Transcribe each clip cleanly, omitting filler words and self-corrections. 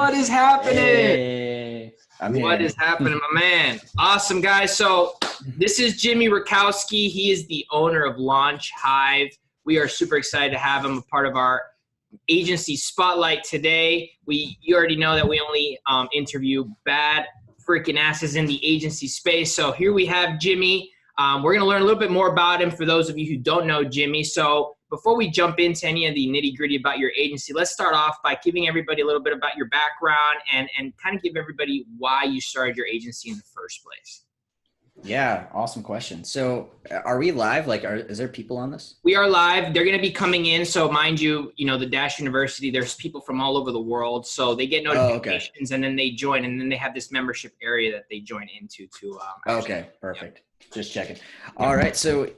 What is happening? Hey, What is happening, my man? Awesome, guys. So this is Jimmy Rutkowsky. He is the owner of Launch Hive. We are super excited to have him a part of our agency spotlight today. You already know that we only interview bad freaking asses in the agency space. So here we have Jimmy. We're going to learn a little bit more about him for those of you who don't know Jimmy. So before we jump into any of the nitty gritty about your agency, let's start off by giving everybody a little bit about your background and kind of give everybody why you started your agency in the first place. Yeah, awesome question. So are we live? Is there people on this? We are live. They're going to be coming in. So mind you, the Dash University, there's people from all over the world. So they get notifications and then they join, and then they have this membership area that they join into too. Okay, perfect. Yep. Just checking. All right. So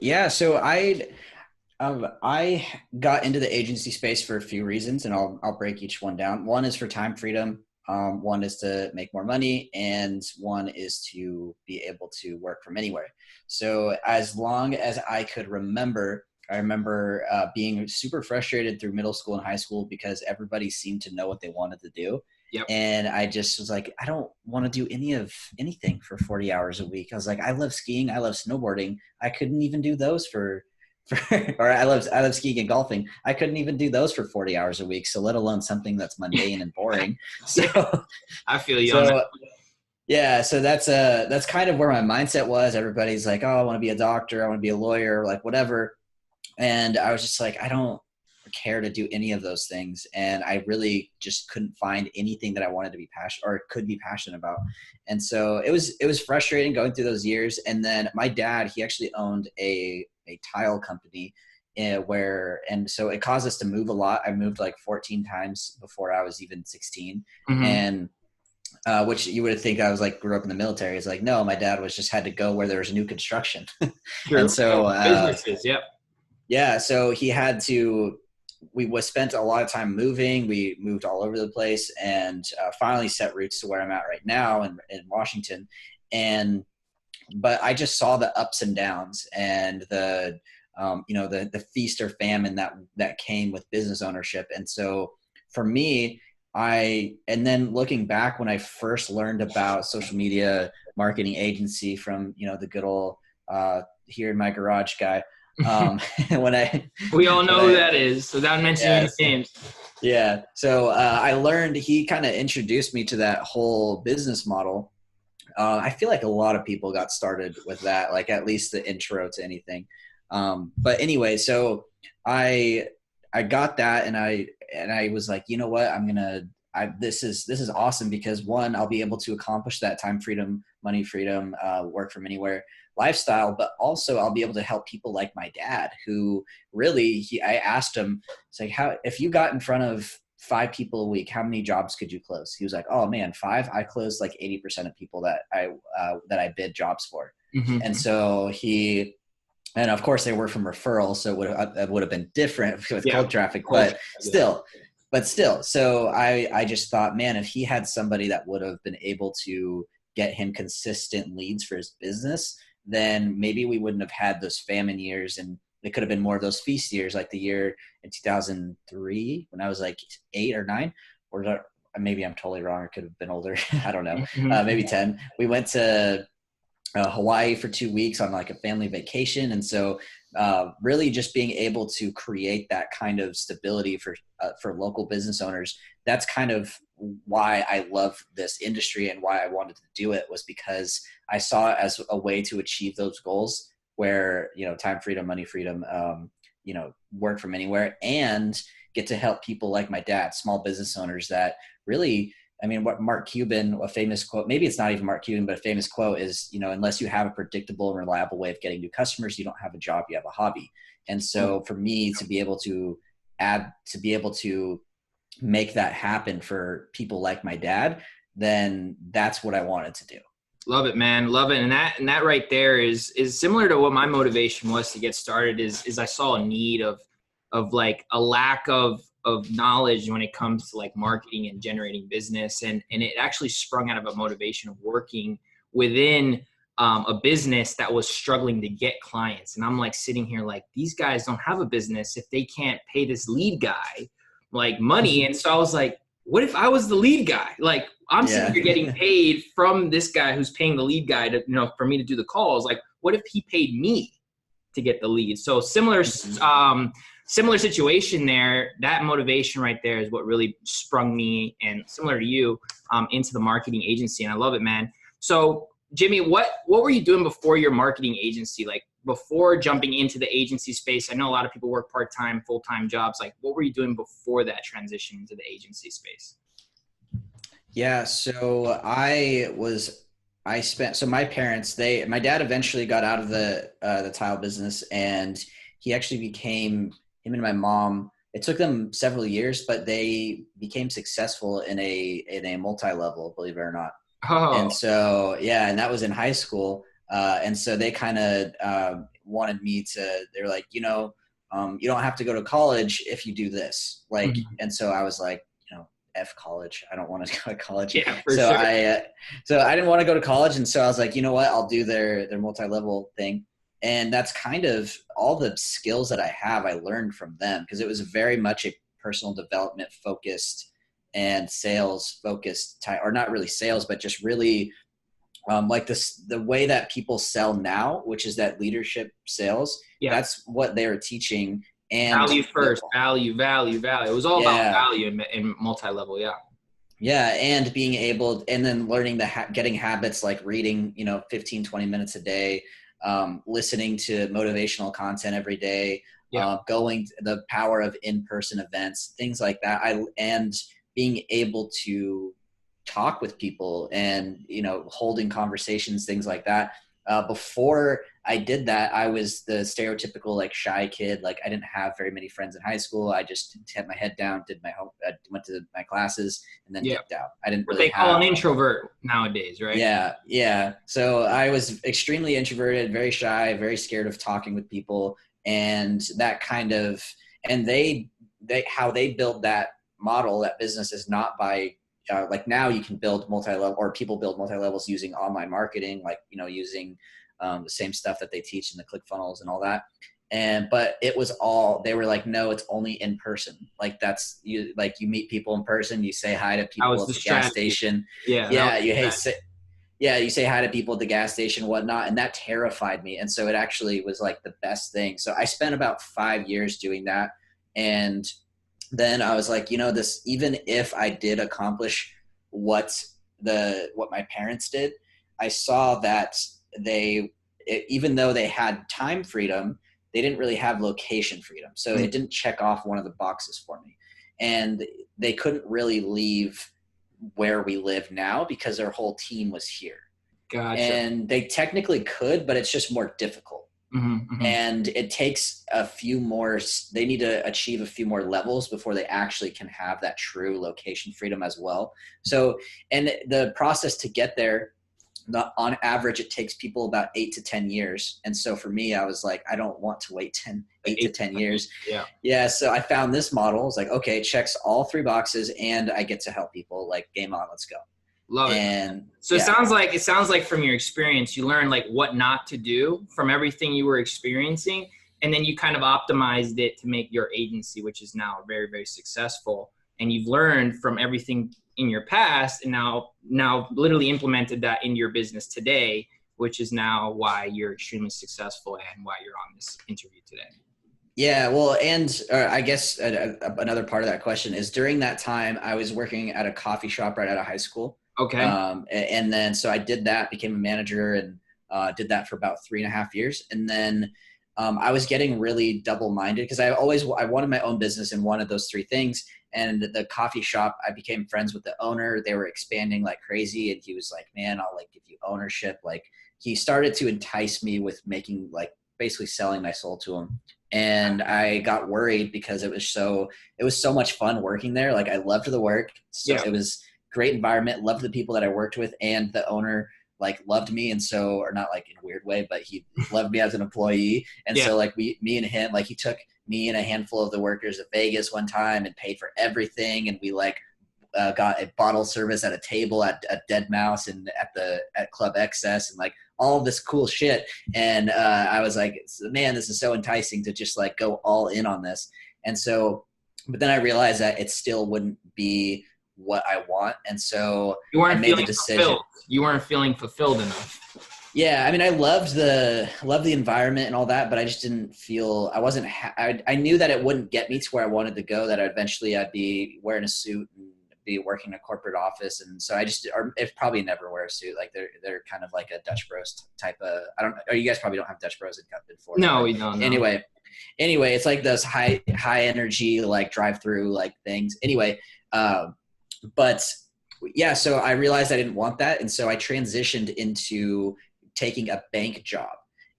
I got into the agency space for a few reasons, and I'll break each one down. One is for time freedom. One is to make more money, and one is to be able to work from anywhere. So as long as I could remember, I remember being super frustrated through middle school and high school because everybody seemed to know what they wanted to do. Yep. And I just was like, I don't want to do anything for 40 hours a week. I was like, I love skiing. I love snowboarding. I couldn't even do those or I love skiing and golfing. I couldn't even do those for 40 hours a week. So let alone something that's mundane and boring. So I feel you on that. Yeah. So that's kind of where my mindset was. Everybody's like, oh, I want to be a doctor. I want to be a lawyer, like whatever. And I was just like, I don't care to do any of those things. And I really just couldn't find anything that I wanted to be passionate or could be passionate about. And so it was frustrating going through those years. And then my dad, he actually owned a tile company and so it caused us to move a lot. I moved like 14 times before I was even 16. Mm-hmm. And which you would think I was like grew up in the military. It's like, no, my dad had to go where there was new construction. True. And so businesses. Yep. Yeah. So he had to, we spent a lot of time moving. We moved all over the place and finally set roots to where I'm at right now in Washington. But I just saw the ups and downs and the feast or famine that came with business ownership. And so for me, and then looking back when I first learned about social media marketing agency from, the good old here in my garage guy, we all know who that is without mentioning any names. Yeah. So I learned, he kind of introduced me to that whole business model. I feel like a lot of people got started with that, like at least the intro to anything. But anyway, so I got that and I was like, you know what, this is awesome because one, I'll be able to accomplish that time freedom, money freedom, work from anywhere lifestyle, but also I'll be able to help people like my dad who really, I asked him, it's like, if you got in front of 5 people a week, how many jobs could you close? He was like, oh man, 5? I closed like 80% of people that I bid jobs for. Mm-hmm. And so and of course they were from referrals. So it would have been different with cold traffic, but still. So I just thought, man, if he had somebody that would have been able to get him consistent leads for his business, then maybe we wouldn't have had those famine years and it could have been more of those feast years, like the year in 2003 when I was like 8 or 9, or maybe I'm totally wrong. It could have been older. I don't know. Maybe 10. We went to Hawaii for 2 weeks on like a family vacation. And so really just being able to create that kind of stability for local business owners, that's kind of why I love this industry and why I wanted to do it, was because I saw it as a way to achieve those goals where, time freedom, money freedom, work from anywhere, and get to help people like my dad, small business owners that really, what Mark Cuban, a famous quote, maybe it's not even Mark Cuban, but a famous quote is, unless you have a predictable and reliable way of getting new customers, you don't have a job, you have a hobby. And so for me to be able to make that happen for people like my dad, then that's what I wanted to do. Love it, man. Love it. And that right there is similar to what my motivation was to get started is I saw a need of like a lack of knowledge when it comes to like marketing and generating business. And it actually sprung out of a motivation of working within a business that was struggling to get clients. And I'm like sitting here like, these guys don't have a business if they can't pay this lead guy like money. And so I was like, what if I was the lead guy? Like, I'm Yeah. sitting here getting paid from this guy who's paying the lead guy to, you know, for me to do the calls. Like, what if he paid me to get the lead? So similar situation there. That motivation right there is what really sprung me, and similar to you, into the marketing agency. And I love it, man. So Jimmy, what were you doing before your marketing agency? Like, before jumping into the agency space? I know a lot of people work part-time, full-time jobs. Like, what were you doing before that transition into the agency space? Yeah. So my parents, my dad eventually got out of the tile business, and he actually him and my mom, it took them several years, but they became successful in a multi-level, believe it or not. Oh, And so, yeah, and that was in high school. And so they kind of wanted me they were like, you don't have to go to college if you do this. Like, and so I was like, F college. I don't want to go to college. yeah, for So sure. so I didn't want to go to college. And so I was like, you know what, I'll do their multi-level thing. And that's kind of all the skills that I have, I learned from them, because it was very much a personal development focused and sales focused type, or not really sales, but just really like the way that people sell now, which is that leadership sales. Yeah. That's what they're teaching. And Value first, value. It was all about value in multi-level. Yeah. Yeah. And being able, and then learning getting habits like reading, 15, 20 minutes a day, listening to motivational content every day, going the power of in-person events, things like that. And being able to talk with people and, holding conversations, things like that. Before I did that, I was the stereotypical like shy kid. Like, I didn't have very many friends in high school. I just had my head down, did my went to my classes, and then dipped out. I didn't what really they call an introvert nowadays, right? Yeah. So I was extremely introverted, very shy, very scared of talking with people, and that kind of, and how they build that model, that business, is not by like, now you can build multi-level, or people build multi-levels using online marketing, like, using the same stuff that they teach in the ClickFunnels and all that. But it was they were like, no, it's only in person. Like, you meet people in person, you say hi to people at the gas station. Yeah. You say hi to people at the gas station, whatnot. And that terrified me. And so it actually was like the best thing. So I spent about 5 years doing that. And then I was like, even if I did accomplish what my parents did, I saw that even though they had time freedom, they didn't really have location freedom. So it didn't check off one of the boxes for me. And they couldn't really leave where we live now because their whole team was here. Gotcha. And they technically could, but it's just more difficult. And it takes they need to achieve a few more levels before they actually can have that true location freedom as well. So, and the process to get there, on average, it takes people about 8 to 10 years. And so for me, I was like, I don't want to wait 8 to 10 years. Yeah. So I found this model. I was like, okay, it checks all 3 boxes, and I get to help people. Like, game on, let's go. Love it. So it sounds like from your experience, you learned like what not to do from everything you were experiencing. And then you kind of optimized it to make your agency, which is now very, very successful. And you've learned from everything in your past, and now literally implemented that in your business today, which is now why you're extremely successful and why you're on this interview today. Yeah, well, and I guess another part of that question is, during that time, I was working at a coffee shop right out of high school. Okay. And then, so I did that, became a manager, and did that for about 3.5 years. And then I was getting really double-minded, because I wanted my own business and wanted those 3 things. And the coffee shop, I became friends with the owner. They were expanding like crazy. And he was like, man, I'll like give you ownership. Like, he started to entice me with making, like, basically selling my soul to him. And I got worried because it was so much fun working there. Like, I loved the work. So it was great environment, loved the people that I worked with, and the owner like loved me. And so, or not like in a weird way, but he loved me as an employee. And so like me and him, like, he took me and a handful of the workers to Vegas one time and paid for everything. And we like got a bottle service at a table at Dead Mouse and at Club Excess, and like all of this cool shit. And I was like, man, this is so enticing to just like go all in on this. And so, but then I realized that it still wouldn't be what I want. And so You weren't I made feeling the decision. fulfilled. You weren't feeling fulfilled enough. Yeah, I mean, I loved the environment and all that, but I just didn't feel I wasn't. I knew that it wouldn't get me to where I wanted to go. That eventually I'd be wearing a suit and be working in a corporate office, and so I just, or if probably never wear a suit. Like they're kind of like a Dutch Bros type of. I don't. Or you guys probably don't have Dutch Bros in Florida. No, we don't. Anyway, it's like those high energy like drive through like things. Anyway, but yeah, so I realized I didn't want that, and so I transitioned into taking a bank job,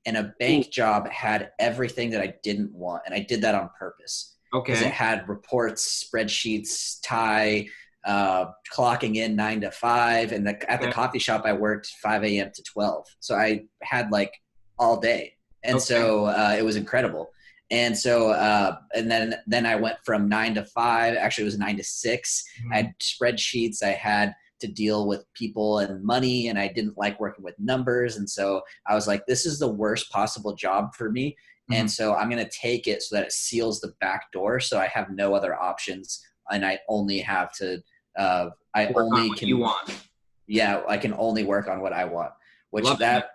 and a bank job had everything that I didn't want. And I did that on purpose. Okay. Because it had reports, spreadsheets, clocking in 9 to 5. And at the coffee shop, I worked 5 a.m. to 12. So I had like all day. And so it was incredible. And so, and then I went from 9 to 5, actually it was 9 to 6. I had spreadsheets. I had to deal with people and money, and I didn't like working with numbers. And so I was like, this is the worst possible job for me. And so I'm going to take it so that it seals the back door. So I have no other options, and I only have to, I work only on what can, you want. Yeah, I can only work on what I want, which Love that.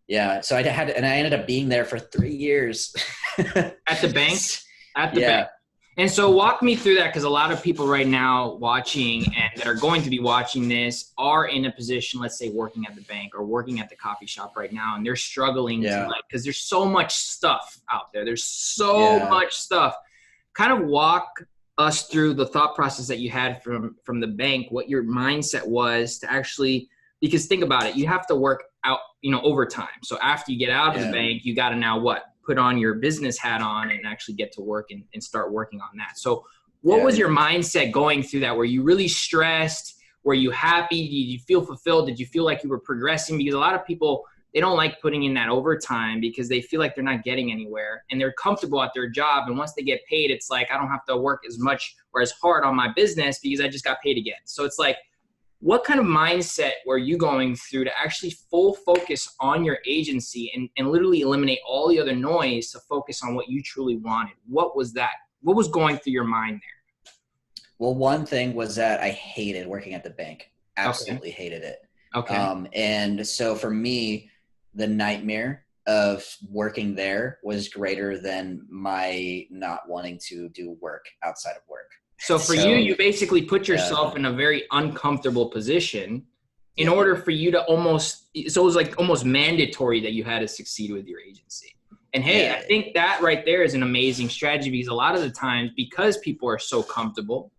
yeah. So I ended up being there for 3 years. At the bank? At the bank. And so walk me through that, because a lot of people right now watching and that are going to be watching this are in a position, let's say working at the bank or working at the coffee shop right now, and they're struggling to because there's so much stuff out there. There's so much stuff. Kind of walk us through the thought process that you had from the bank, what your mindset was to actually, because think about it, you have to work out, overtime. So after you get out of the bank, you got to now put on your business hat on and actually get to work and start working on that. So what was your mindset going through that? Were you really stressed? Were you happy? Did you feel fulfilled? Did you feel like you were progressing? Because a lot of people, they don't like putting in that overtime because they feel like they're not getting anywhere, and they're comfortable at their job. And once they get paid, it's like, I don't have to work as much or as hard on my business because I just got paid again. So it's like, what kind of mindset were you going through to actually full focus on your agency and literally eliminate all the other noise to focus on what you truly wanted? What was that? What was going through your mind there? Well, one thing was that I hated working at the bank. Absolutely hated it. Okay. And so for me, the nightmare of working there was greater than my not wanting to do work outside of work. So for you basically put yourself in a very uncomfortable position in order for you to so it was like almost mandatory that you had to succeed with your agency. And hey, I think that right there is an amazing strategy, because a lot of the times, because people are so comfortable,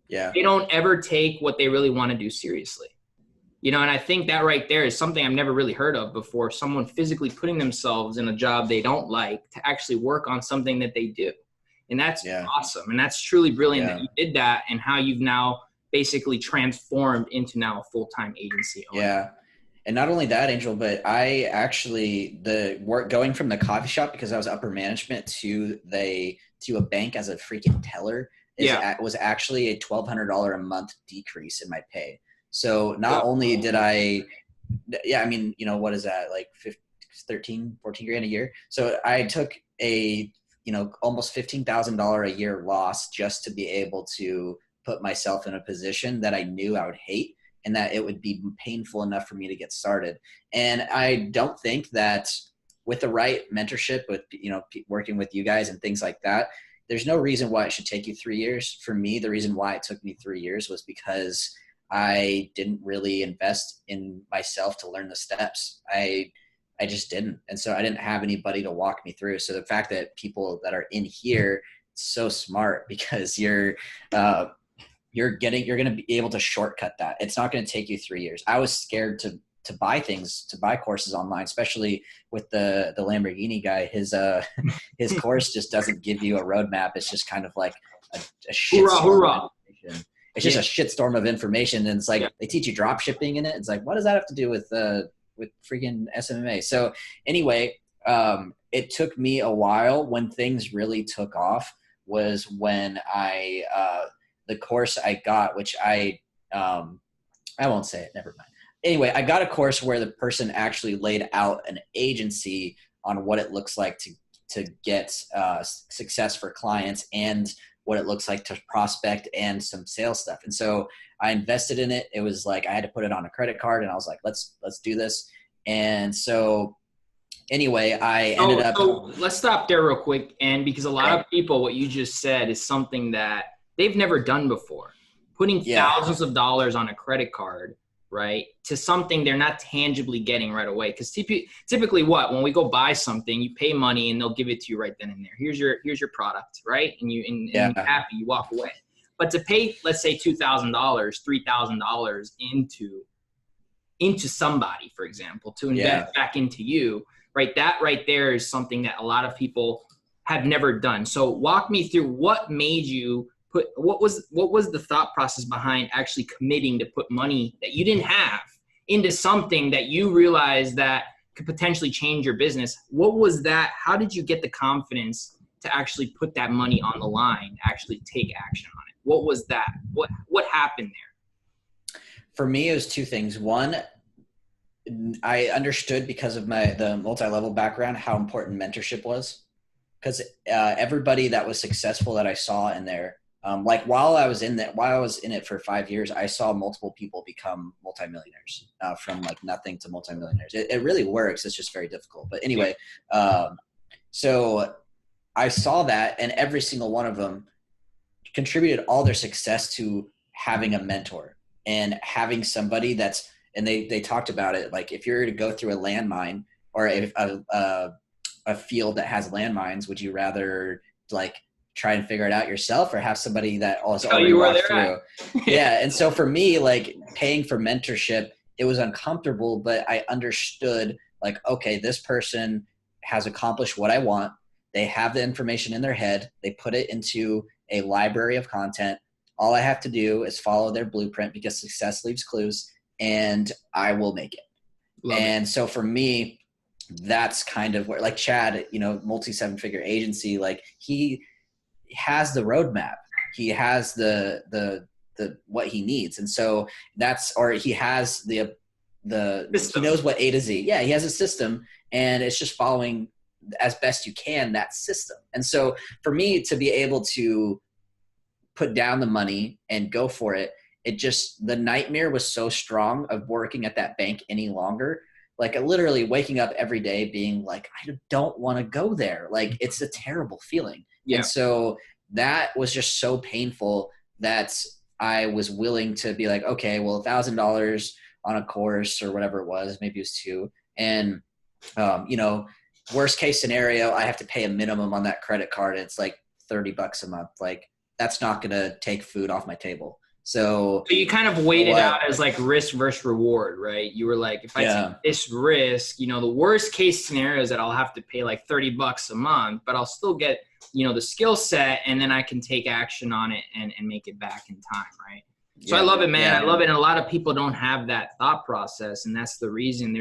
they don't ever take what they really want to do seriously. And I think that right there is something I've never really heard of before, someone physically putting themselves in a job they don't like to actually work on something that they do. And that's awesome. And that's truly brilliant that you did that, and how you've now basically transformed into now a full-time agency owner. Yeah. And not only that, Angel, but I actually, the work going from the coffee shop, because I was upper management, to a bank as a freaking teller was actually a $1,200 a month decrease in my pay. So not only did I, what is that? Like 13, 14 grand a year. So I took a, almost $15,000 a year loss just to be able to put myself in a position that I knew I would hate, and that it would be painful enough for me to get started. And I don't think that with the right mentorship, with, working with you guys and things like that, there's no reason why it should take you 3 years. For me, the reason why it took me 3 years was because I didn't really invest in myself to learn the steps. I just didn't. And so I didn't have anybody to walk me through. So the fact that people that are in here, so smart, because you're going to be able to shortcut that. It's not going to take you 3 years. I was scared to buy courses online, especially with the Lamborghini guy. His course just doesn't give you a roadmap. It's just kind of like a shitstorm. It's just a shitstorm of information. And it's like, they teach you drop shipping in it. It's like, what does that have to do with freaking SMMA? So anyway, it took me a while. When things really took off was when the course I got, which I won't say it, never mind. Anyway, I got a course where the person actually laid out an agency on what it looks like to get success for clients, and what it looks like to prospect and some sales stuff. And so I invested in it. It was like I had to put it on a credit card, and I was like, let's do this. And so anyway, I ended up. So let's stop there real quick. And because a lot of people, what you just said is something that they've never done before. Putting thousands of dollars on a credit card, right, to something they're not tangibly getting right away. Because typically when we go buy something, you pay money and they'll give it to you right then and there. Here's your product, right? And you're happy, you walk away. But to pay, let's say $2,000, $3,000 into somebody, for example, to invest back into you, right? That right there is something that a lot of people have never done. So walk me through what made you what was the thought process behind actually committing to put money that you didn't have into something that you realized that could potentially change your business? What was that? How did you get the confidence to actually put that money on the line, actually take action on it? What was that? What happened there? For me, it was two things. One, I understood because of the multi-level background how important mentorship was, because everybody that was successful that I saw in there, like while I was in it for 5 years, I saw multiple people become multimillionaires from like nothing to multimillionaires. It really works. It's just very difficult. But anyway, so I saw that, and every single one of them contributed all their success to having a mentor and having somebody that's, and they talked about it. Like if you're to go through a landmine or a field that has landmines, would you rather like try and figure it out yourself or have somebody that has already walked through? Yeah. And so for me, like paying for mentorship, it was uncomfortable, but I understood like, okay, this person has accomplished what I want. They have the information in their head. They put it into a library of content. All I have to do is follow their blueprint, because success leaves clues, and I will make it. So for me, that's kind of where, like Chad, multi 7-figure agency, like he has the roadmap. He has the what he needs. And so he has the system. He knows what A to Z. Yeah. He has a system, and it's just following as best you can that system. And so for me to be able to put down the money and go for it, the nightmare was so strong of working at that bank any longer. Like literally waking up every day being like, I don't want to go there. Like it's a terrible feeling. Yeah. And so that was just so painful that I was willing to be like, okay, well, $1,000 on a course or whatever it was, maybe it was $2,000. And, worst case scenario, I have to pay a minimum on that credit card. It's like $30 a month. Like that's not going to take food off my table. So you kind of weighed it out as like risk versus reward, right? You were like, if I take this risk, the worst case scenario is that I'll have to pay like $30 a month, but I'll still get, the skill set, and then I can take action on it and make it back in time, right? So I love it, man. I love it. And a lot of people don't have that thought process, and that's the reason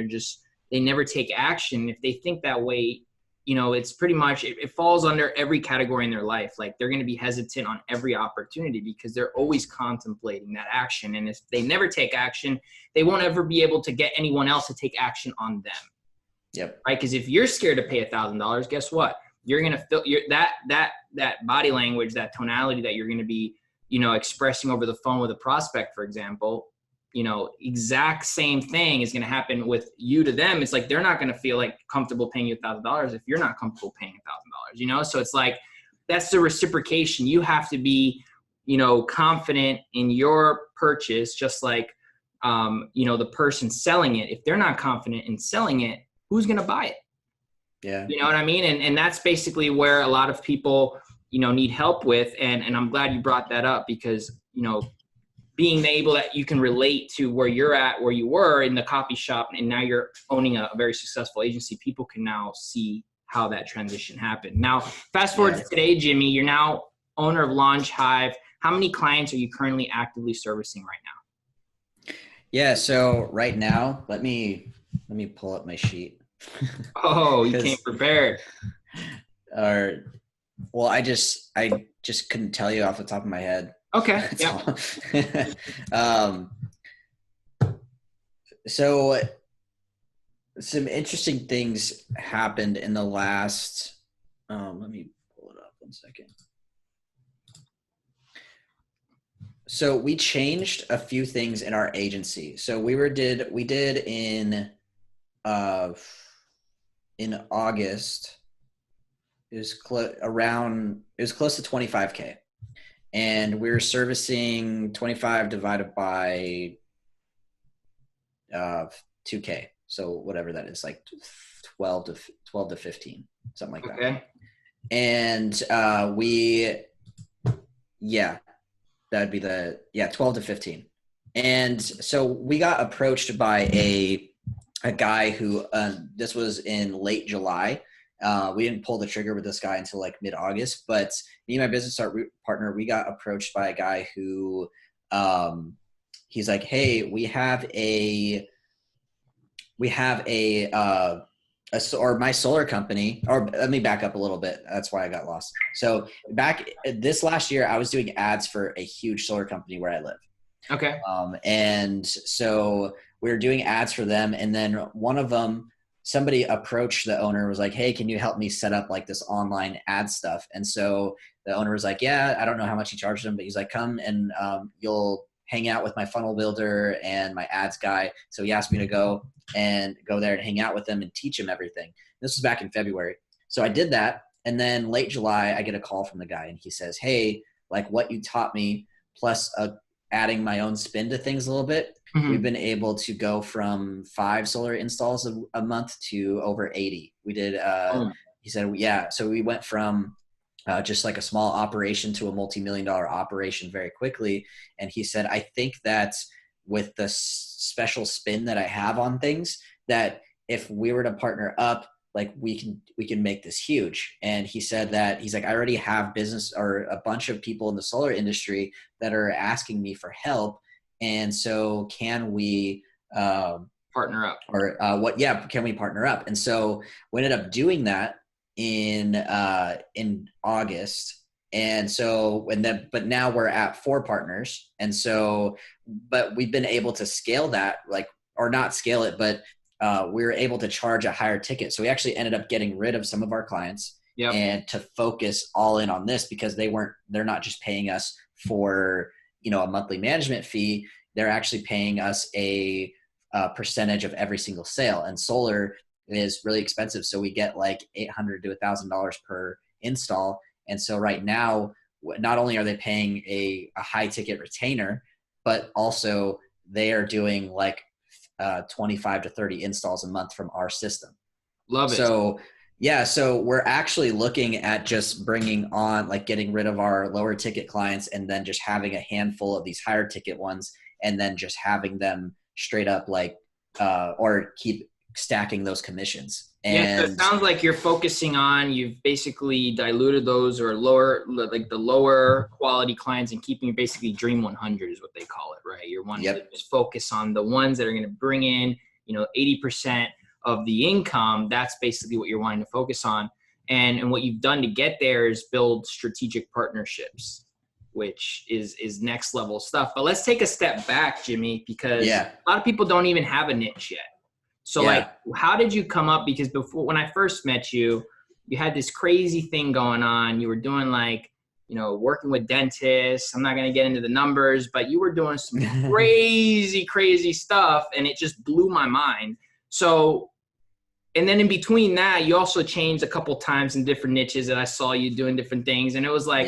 they never take action. If they think that way, it's pretty much, it falls under every category in their life. Like they're going to be hesitant on every opportunity because they're always contemplating that action. And if they never take action, they won't ever be able to get anyone else to take action on them. Yep. Right. Because if you're scared to pay $1,000, guess what? You're going to feel that body language, that tonality that you're going to be, expressing over the phone with a prospect, for example, exact same thing is going to happen with you to them. It's like, they're not going to feel like comfortable paying you $1,000 if you're not comfortable paying $1,000, So it's like, that's the reciprocation. You have to be, confident in your purchase, just like, the person selling it. If they're not confident in selling it, who's going to buy it? Yeah. You know what I mean? And that's basically where a lot of people, need help with. And I'm glad you brought that up because, being able that you can relate to where you're at, where you were in the copy shop, and now you're owning a very successful agency, people can now see how that transition happened. Now, fast forward to today, Jimmy, you're now owner of Launch Hive. How many clients are you currently actively servicing right now? Yeah. So right now, let me pull up my sheet. Oh, you came prepared. Well, I just couldn't tell you off the top of my head. Okay. Yeah. So some interesting things happened in the last, let me pull it up 1 second. So we changed a few things in our agency. So we did uh in August. It was close to 25K, and we were servicing 25 divided by 2K. So whatever that is, like 12 to 15, something like that. Okay. And yeah, that'd be 12 to 15. And so we got approached by a guy who, this was in late July. We didn't pull the trigger with this guy until like mid-August, but me and my business partner, we got approached by a guy who, he's like, hey, we have or my solar company, or let me back up a little bit. That's why I got lost. So back this last year, I was doing ads for a huge solar company where I live. Okay. And so we were doing ads for them. And then one of them, somebody approached the owner, was like, hey, can you help me set up like this online ad stuff? And so the owner was like, yeah, I don't know how much he charged him, but he's like, come and you'll hang out with my funnel builder and my ads guy. So he asked me to go there and hang out with him and teach him everything. This was back in February. So I did that. And then late July, I get a call from the guy and he says, hey, like what you taught me plus adding my own spin to things a little bit, we've been able to go from 5 solar installs a month to over 80. We did, he said, yeah. So we went from just like a small operation to a multi-million-dollar operation very quickly. And he said, I think that with the special spin that I have on things, that if we were to partner up, like we can make this huge. And he said that he's like, I already have business or a bunch of people in the solar industry that are asking me for help. And so can we partner up, or can we partner up? And so we ended up doing that in August. And so, but now we're at 4 partners. And so, but we've been able to scale that, like, or not scale it, but we were able to charge a higher ticket. So we actually ended up getting rid of some of our clients and to focus all in on this, because they're not just paying us for, a monthly management fee. They're actually paying us a percentage of every single sale. And solar is really expensive. So we get like $800 to $1,000 per install. And so right now, not only are they paying a high ticket retainer, but also they are doing like 25 to 30 installs a month from our system. Love it. So yeah, so we're actually looking at just bringing on, like getting rid of our lower ticket clients and then just having a handful of these higher ticket ones, and then just having them straight up like, or keep stacking those commissions. And so it sounds like you've basically diluted those or like the lower quality clients and keeping basically Dream 100 is what they call it, right? You're wanting to just focus on the ones that are going to bring in, 80% of the income. That's basically what you're wanting to focus on. And what you've done to get there is build strategic partnerships, which is next level stuff. But let's take a step back, Jimmy, because a lot of people don't even have a niche yet. So like, how did you come up? Because before, when I first met you, you had this crazy thing going on. You were doing like, working with dentists. I'm not going to get into the numbers, but you were doing some crazy stuff, and it just blew my mind. So, and then in between that, you also changed a couple times in different niches that I saw you doing different things. And it was like,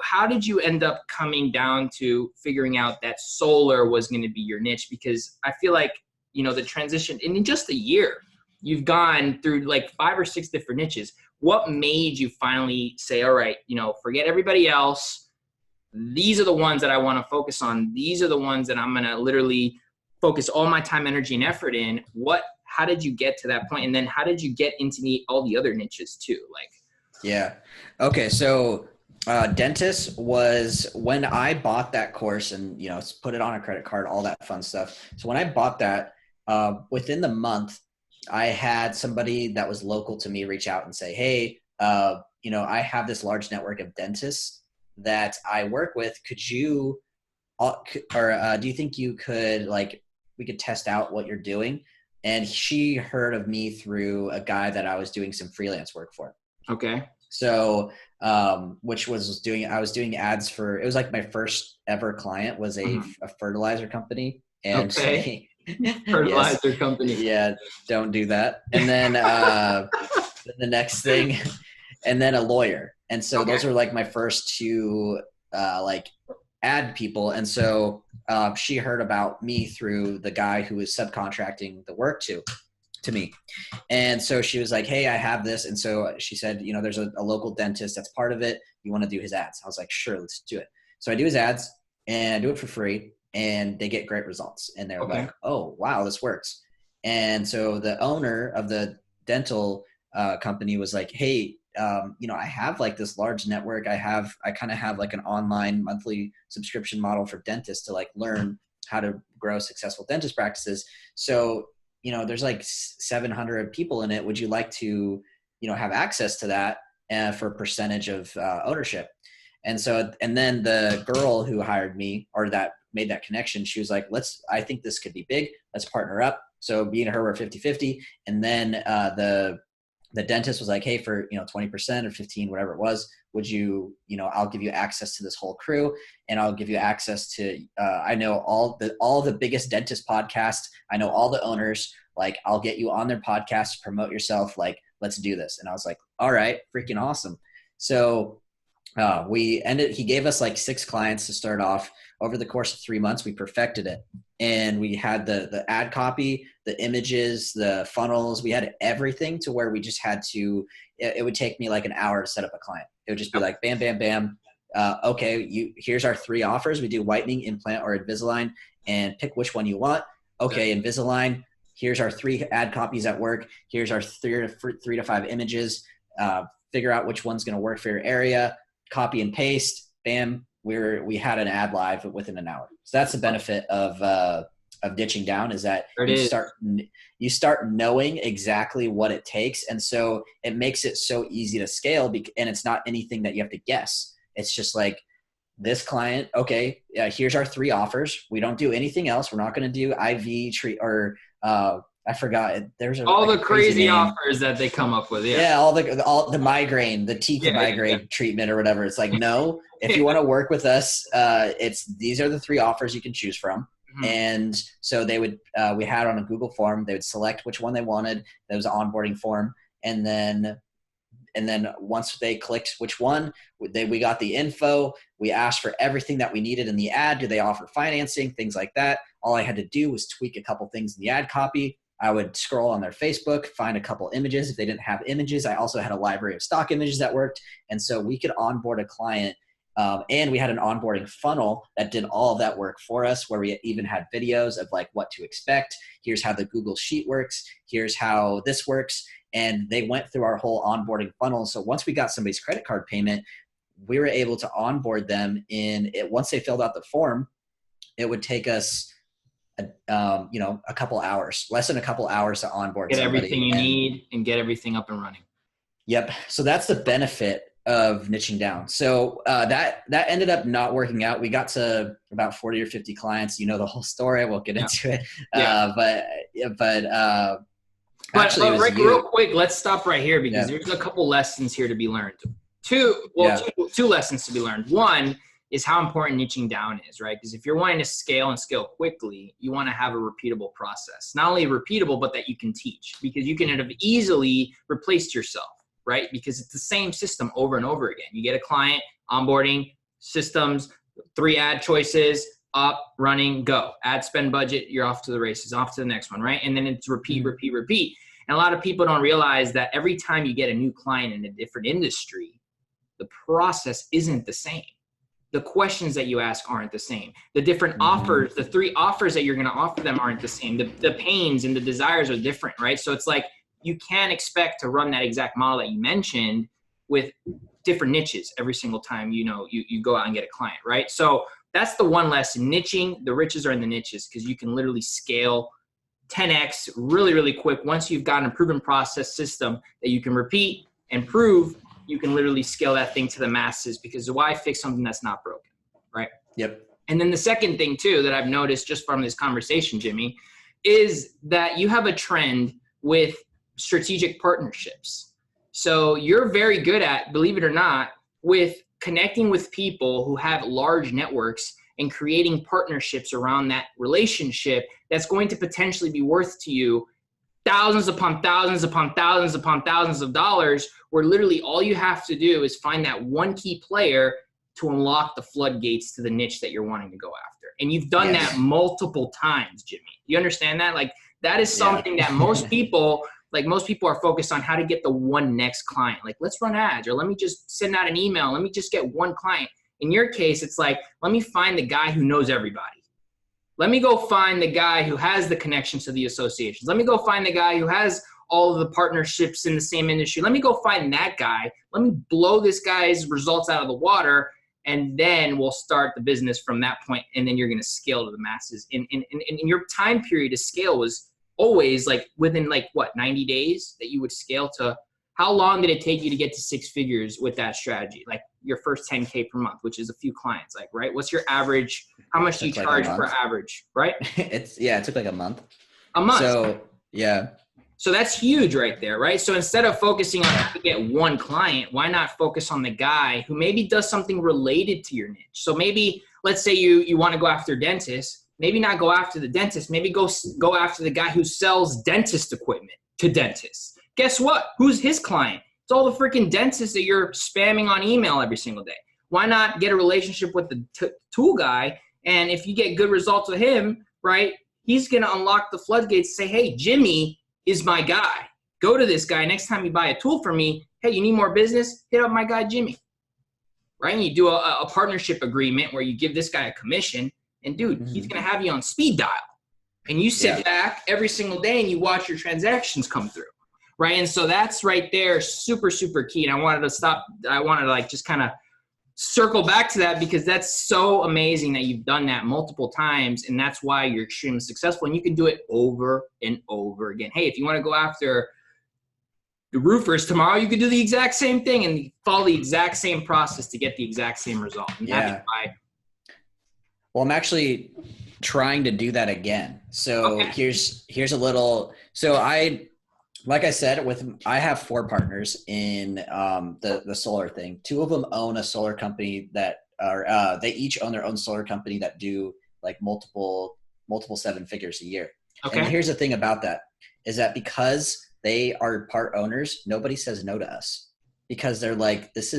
how did you end up coming down to figuring out that solar was going to be your niche? Because I feel like, the transition in just a year, you've gone through like 5 or 6 different niches. What made you finally say, all right, forget everybody else. These are the ones that I want to focus on. These are the ones that I'm going to literally focus all my time, energy, and effort in. How did you get to that point? And then how did you get into all the other niches too? Okay. So dentist was when I bought that course and, put it on a credit card, all that fun stuff. So when I bought that, within the month, I had somebody that was local to me reach out and say, hey, I have this large network of dentists that I work with. Could you, do you think you could, we could test out what you're doing? And she heard of me through a guy that I was doing some freelance work for. Okay. So, which was I was doing ads for, it was like my first ever client was a fertilizer company. And Okay. yes, Fertilizer company. yeah, don't do that. And then the next thing, and then a lawyer. And so those are like my first two like ad people. And so she heard about me through the guy who was subcontracting the work to me. And so she was like, hey, I have this. And so she said, you know, there's a local dentist that's part of it. You want to do his ads? I was like, sure, let's do it. So I do his ads and I do it for free, and they get great results. And they're like, oh, wow, this works. And so the owner of the dental company was like, hey, you know, I have like this large network. I kind of have like an online monthly subscription model for dentists to like learn how to grow successful dentist practices. So, you know, there's like 700 people in it. Would you like to, you know, have access to that for a percentage of ownership? And so, and then the girl who hired me, or that made that connection, she was like, I think this could be big. Let's partner up. So me and her were 50-50. And then the dentist was like, hey, for, you know, 20% or 15, whatever it was, would you, you know, I'll give you access to this whole crew, and I'll give you access to, I know all the biggest dentist podcasts. I know all the owners, like I'll get you on their podcast to promote yourself. Like, let's do this. And I was like, all right, freaking awesome. So he gave us like 6 clients to start off. Over the course of 3 months, we perfected it. And we had the ad copy, the images, the funnels. We had everything to where we just had to, it would take me like an hour to set up a client. It would just be like, bam, bam, bam. Okay, here's our 3 offers. We do whitening, implant, or Invisalign, and pick which one you want. Okay, Invisalign. Here's our 3 ad copies at work. Here's our 3 to 5 images. Figure out which one's going to work for your area. Copy and paste. Bam. We had an ad live within an hour. So that's the benefit of niching down, is that you start knowing exactly what it takes. And so it makes it so easy to scale, and it's not anything that you have to guess. It's just like, this client, okay, here's our 3 offers. We don't do anything else. We're not going to do IV treat or I forgot. There's all the crazy offers that they come up with. Yeah, all the migraine, the teeth migraine treatment or whatever. It's like, no, if you want to work with us, these are the 3 offers you can choose from. Mm-hmm. And so they would, we had on a Google form, they would select which one they wanted. There was an onboarding form. And then once they clicked which one, we got the info. We asked for everything that we needed in the ad. Do they offer financing? Things like that. All I had to do was tweak a couple things in the ad copy. I would scroll on their Facebook, find a couple images. If they didn't have images, I also had a library of stock images that worked. And so we could onboard a client. And we had an onboarding funnel that did all of that work for us, where we even had videos of like what to expect. Here's how the Google Sheet works. Here's how this works. And they went through our whole onboarding funnel. So once we got somebody's credit card payment, we were able to onboard them once they filled out the form. It would take us a couple hours, less than a couple hours to onboard. Get everything you need and get everything up and running. Yep. So that's the benefit of niching down. So that ended up not working out. We got to about 40 or 50 clients. You know the whole story. I won't get into it. But real quick, let's stop right here, because there's a couple lessons here to be learned. Two lessons to be learned. One is how important niching down is, right? Because if you're wanting to scale and scale quickly, you want to have a repeatable process. Not only repeatable, but that you can teach, because you can have easily replaced yourself, right? Because it's the same system over and over again. You get a client, onboarding, systems, 3 ad choices, up, running, go. Ad spend budget, you're off to the races, off to the next one, right? And then it's repeat, repeat, repeat. And a lot of people don't realize that every time you get a new client in a different industry, the process isn't the same. The questions that you ask aren't the same. The different offers, the 3 offers that you're going to offer them aren't the same. The pains and the desires are different, right? So it's like, you can't expect to run that exact model that you mentioned with different niches every single time, you go out and get a client, right? So that's the one lesson. Niching, the riches are in the niches, because you can literally scale 10x really, really quick. Once you've got a proven process system that you can repeat and prove, you can literally scale that thing to the masses, because why fix something that's not broken, right? Yep. And then the second thing too that I've noticed just from this conversation, Jimmy, is that you have a trend with strategic partnerships. So you're very good at, believe it or not, with connecting with people who have large networks and creating partnerships around that relationship that's going to potentially be worth to you thousands upon thousands upon thousands upon thousands of dollars, where literally all you have to do is find that one key player to unlock the floodgates to the niche that you're wanting to go after. And you've done that multiple times, Jimmy. You understand that? Like, that is something that most people, are focused on how to get the one next client. Like, let's run ads, or let me just send out an email. Let me just get one client. In your case, it's like, let me find the guy who knows everybody. Let me go find the guy who has the connections to the associations. Let me go find the guy who has all of the partnerships in the same industry. Let me go find that guy. Let me blow this guy's results out of the water, and then we'll start the business from that point, and then you're going to scale to the masses. And your time period to scale was always like within 90 days that you would scale to. How long did it take you to get to six figures with that strategy? Like your first 10K per month, which is a few clients, like, right? What's your average? How much do you charge per average, right? It took like a month. A month. So, yeah. So that's huge right there, right? So instead of focusing on how to get one client, why not focus on the guy who maybe does something related to your niche? So maybe, let's say you want to go after dentists, maybe not go after the dentist, maybe go after the guy who sells dentist equipment to dentists. Guess what? Who's his client? It's all the freaking dentists that you're spamming on email every single day. Why not get a relationship with the tool guy? And if you get good results with him, right, he's going to unlock the floodgates, say, hey, Jimmy is my guy. Go to this guy. Next time you buy a tool from me, hey, you need more business? Hit up my guy, Jimmy. Right? And you do a partnership agreement where you give this guy a commission. And, dude, he's going to have you on speed dial. And you sit back every single day and you watch your transactions come through. Right. And so that's right there, super, super key. And I wanted to just kind of circle back to that, because that's so amazing that you've done that multiple times. And that's why you're extremely successful. And you can do it over and over again. Hey, if you want to go after the roofers tomorrow, you could do the exact same thing and follow the exact same process to get the exact same result. And well, I'm actually trying to do that again. So here's a little, like I said, I have 4 partners in the solar thing. 2 of them own a solar company that are they each own their own solar company that do like multiple 7 figures a year. Okay. And here's the thing about that is that because they are part owners, nobody says no to us, because they're like, this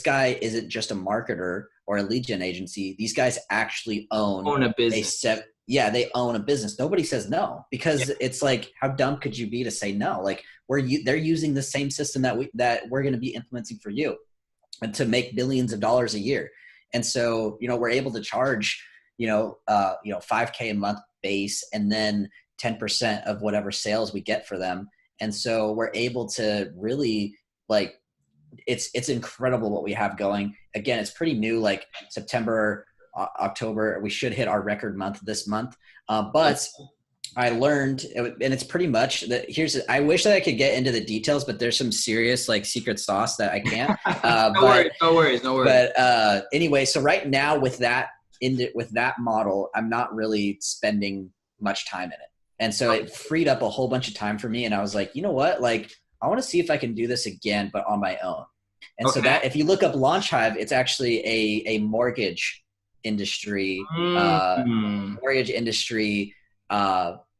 guy isn't just a marketer or a lead gen agency. These guys actually own a business. They own a business. Nobody says no, because it's like, how dumb could you be to say no? Like they're using the same system that we're going to be implementing for you, and to make billions of dollars a year. And so, we're able to charge, 5K a month base, and then 10% of whatever sales we get for them. And so we're able to really it's incredible what we have going. Again, it's pretty new, like September, October, we should hit our record month this month. But I learned, and it's pretty much that I wish that I could get into the details, but there's some serious secret sauce that I can't. No worries. But anyway, so right now with that model, I'm not really spending much time in it. And so it freed up a whole bunch of time for me. And I was like, you know what? I want to see if I can do this again, but on my own. And so that, if you look up Launch Hive, it's actually a mortgage industry,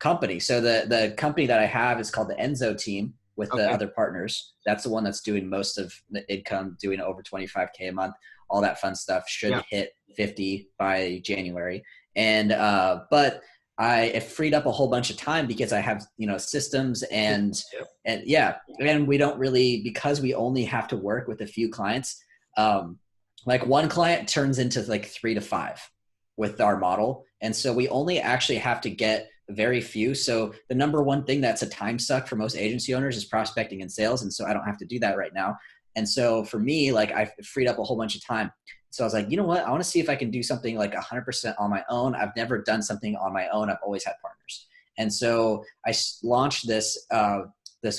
company. So the company that I have is called the Enzo team with the other partners. That's the one that's doing most of the income, doing over 25K a month, all that fun stuff. Should hit 50 by January. And, but it freed up a whole bunch of time because I have, systems and we don't really, because we only have to work with a few clients, one client turns into 3 to 5 with our model. And so we only actually have to get very few. So the number one thing that's a time suck for most agency owners is prospecting and sales. And so I don't have to do that right now. And so for me, I freed up a whole bunch of time. So I was like, you know what? I want to see if I can do something 100% on my own. I've never done something on my own. I've always had partners. And so I launched this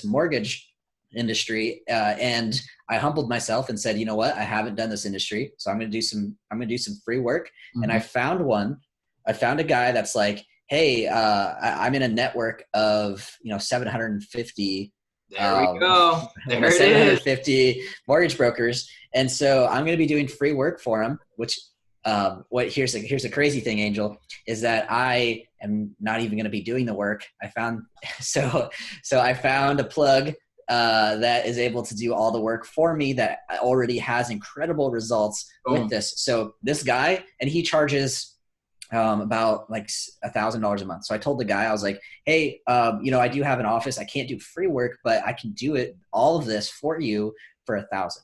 mortgage industry, and I humbled myself and said, you know what? I haven't done this industry. So I'm going to do some free work. Mm-hmm. And I found a guy that's like, hey, I'm in a network of, 750 There we go. There it is. 750 mortgage brokers. And so I'm going to be doing free work for them, which here's the crazy thing, Angel, is that I am not even going to be doing the work. I found a plug that is able to do all the work for me that already has incredible results with this. So this guy, and he charges about like $1,000 a month. So I told the guy, I was like, hey, I do have an office. I can't do free work, but I can do all of this for you for $1,000.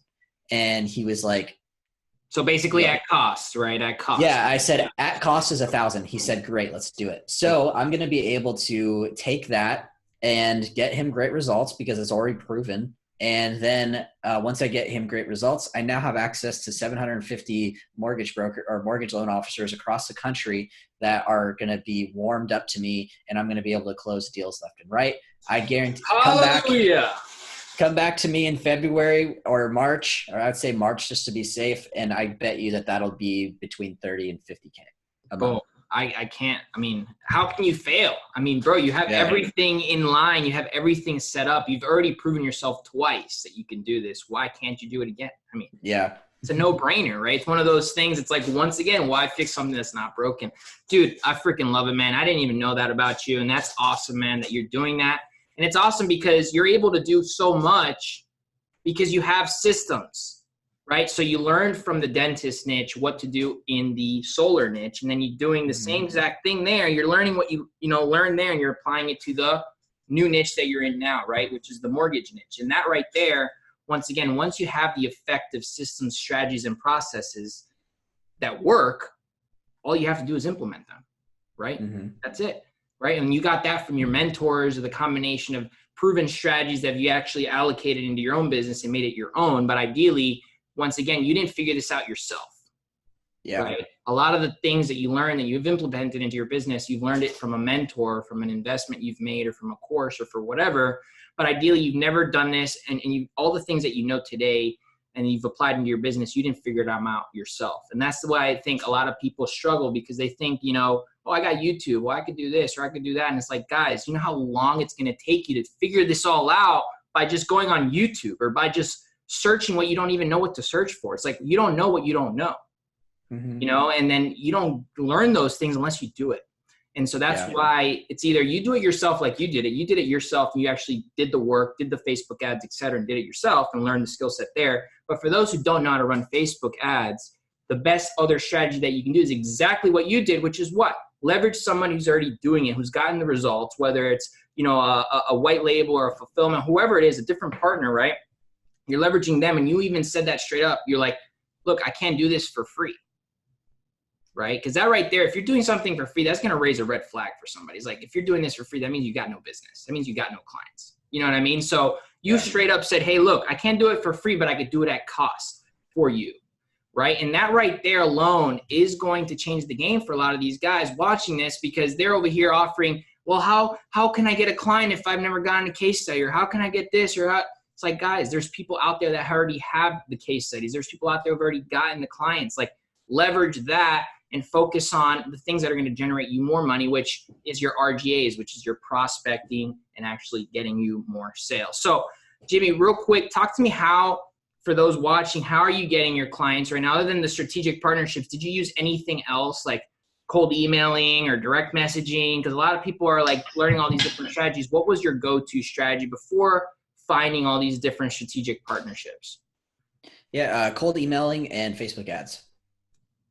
And he was like, so basically at cost, right? At cost. Yeah. I said at cost is $1,000. He said, great, let's do it. So I'm going to be able to take that and get him great results because it's already proven. And then once I get him great results, I now have access to 750 mortgage broker or mortgage loan officers across the country that are going to be warmed up to me, and I'm going to be able to close deals left and right. I guarantee. Come back to me in February or March, or I'd say March just to be safe, and I bet you that'll be between 30 and 50K a month. I can't. I mean, how can you fail? I mean, bro, you have everything in line. You have everything set up. You've already proven yourself twice that you can do this. Why can't you do it again? I mean, it's a no-brainer, right? It's one of those things. It's like, once again, why fix something that's not broken? Dude, I freaking love it, man. I didn't even know that about you, and that's awesome, man, that you're doing that. And it's awesome because you're able to do so much because you have systems. Right. So you learned from the dentist niche what to do in the solar niche, and then you're doing the same exact thing there. You're learning what you learned there, and you're applying it to the new niche that you're in now, right? Which is the mortgage niche. And that right there, once again, once you have the effective systems, strategies, and processes that work, all you have to do is implement them, right? That's it, right? And you got that from your mentors, or the combination of proven strategies that you actually allocated into your own business and made it your own. But ideally, once again, you didn't figure this out yourself. Yeah. Right? A lot of the things that you learn that you've implemented into your business, you've learned it from a mentor, from an investment you've made, or from a course, or for whatever. But ideally, you've never done this, and all the things that you know today and you've applied into your business, you didn't figure them out yourself. And that's the way I think a lot of people struggle, because they think, oh, I got YouTube, well, I could do this or I could do that. And it's like, guys, you know how long it's going to take you to figure this all out by just going on YouTube, or by just searching what you don't even know what to search for. It's like, you don't know what you don't know, and then you don't learn those things unless you do it. And so that's why it's either you do it yourself, like you did it yourself, and you actually did the work, did the Facebook ads, et cetera, and did it yourself and learned the skill set there. But for those who don't know how to run Facebook ads, the best other strategy that you can do is exactly what you did, which is what? Leverage someone who's already doing it, who's gotten the results, whether it's, a white label or a fulfillment, whoever it is, a different partner, right? You're leveraging them, and you even said that straight up. You're like, look, I can't do this for free, right? Because that right there, if you're doing something for free, that's going to raise a red flag for somebody. It's like, if you're doing this for free, that means you got no business. That means you got no clients. You know what I mean? So you straight up said, hey, look, I can't do it for free, but I could do it at cost for you, right? And that right there alone is going to change the game for a lot of these guys watching this, because they're over here offering, well, how can I get a client if I've never gotten a case study, or how can I get this, or how? It's like, guys, there's people out there that already have the case studies. There's people out there who've already gotten the clients. Like, leverage that and focus on the things that are going to generate you more money, which is your RGAs, which is your prospecting and actually getting you more sales. So, Jimmy, real quick, talk to me how, for those watching, how are you getting your clients right now? Other than the strategic partnerships, did you use anything else like cold emailing or direct messaging? Because a lot of people are like learning all these different strategies. What was your go-to strategy before finding all these different strategic partnerships? Yeah, cold emailing and Facebook ads.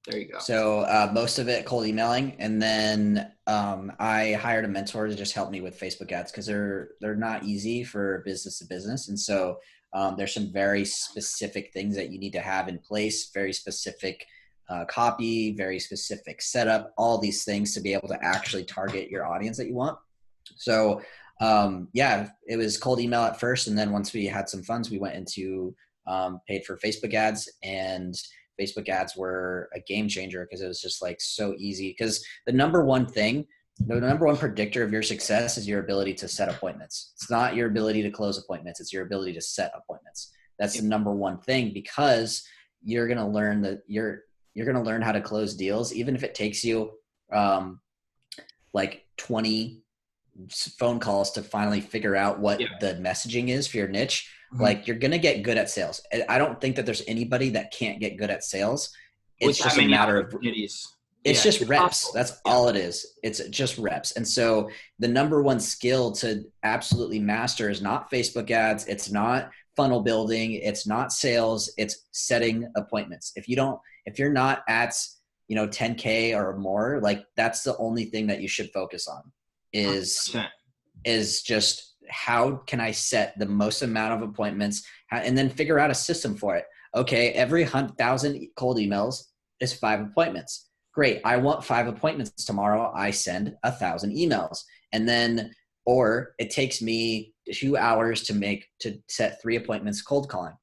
There you go. So most of it cold emailing, and then I hired a mentor to just help me with Facebook ads, because they're not easy for business to business, and so there's some very specific things that you need to have in place, very specific copy, very specific setup, all these things to be able to actually target your audience that you want. So it was cold email at first. And then once we had some funds, we went into paid for Facebook ads, and Facebook ads were a game changer, because it was just like so easy. Because the number one predictor of your success is your ability to set appointments. It's not your ability to close appointments. It's your ability to set appointments. That's the number one thing, because you're going to learn you're going to learn how to close deals, even if it takes you like 20 phone calls to finally figure out what the messaging is for your niche, like you're going to get good at sales. I don't think that there's anybody that can't get good at sales. It's just a matter of, it's just reps. That's all it is. It's just reps. And so the number one skill to absolutely master is not Facebook ads. It's not funnel building. It's not sales. It's setting appointments. If you're not at, 10K or more, like that's the only thing that you should focus on is just how can I set the most amount of appointments and then figure out a system for it. Okay. Every 1,000 cold emails is 5 appointments. Great. I want 5 appointments tomorrow. I send 1,000 emails, and then, or it takes me 2 hours to set 3 appointments cold calling.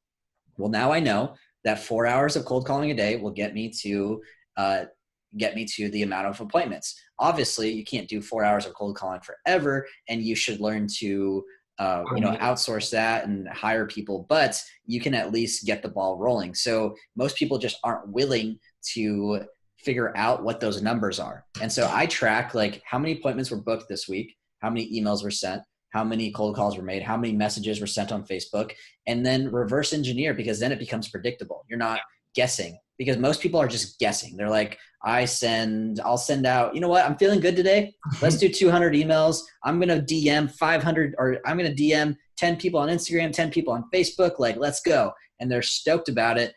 Well, now I know that 4 hours of cold calling a day will get me to the amount of appointments. Obviously you can't do 4 hours of cold calling forever, and you should learn to, outsource that and hire people, but you can at least get the ball rolling. So most people just aren't willing to figure out what those numbers are. And so I track like how many appointments were booked this week, how many emails were sent, how many cold calls were made, how many messages were sent on Facebook, and then reverse engineer, because then it becomes predictable. You're not guessing, because most people are just guessing. They're like, I'll send out, you know what? I'm feeling good today. Let's do 200 emails. I'm going to DM 500, or I'm going to DM 10 people on Instagram, 10 people on Facebook. Like, let's go. And they're stoked about it.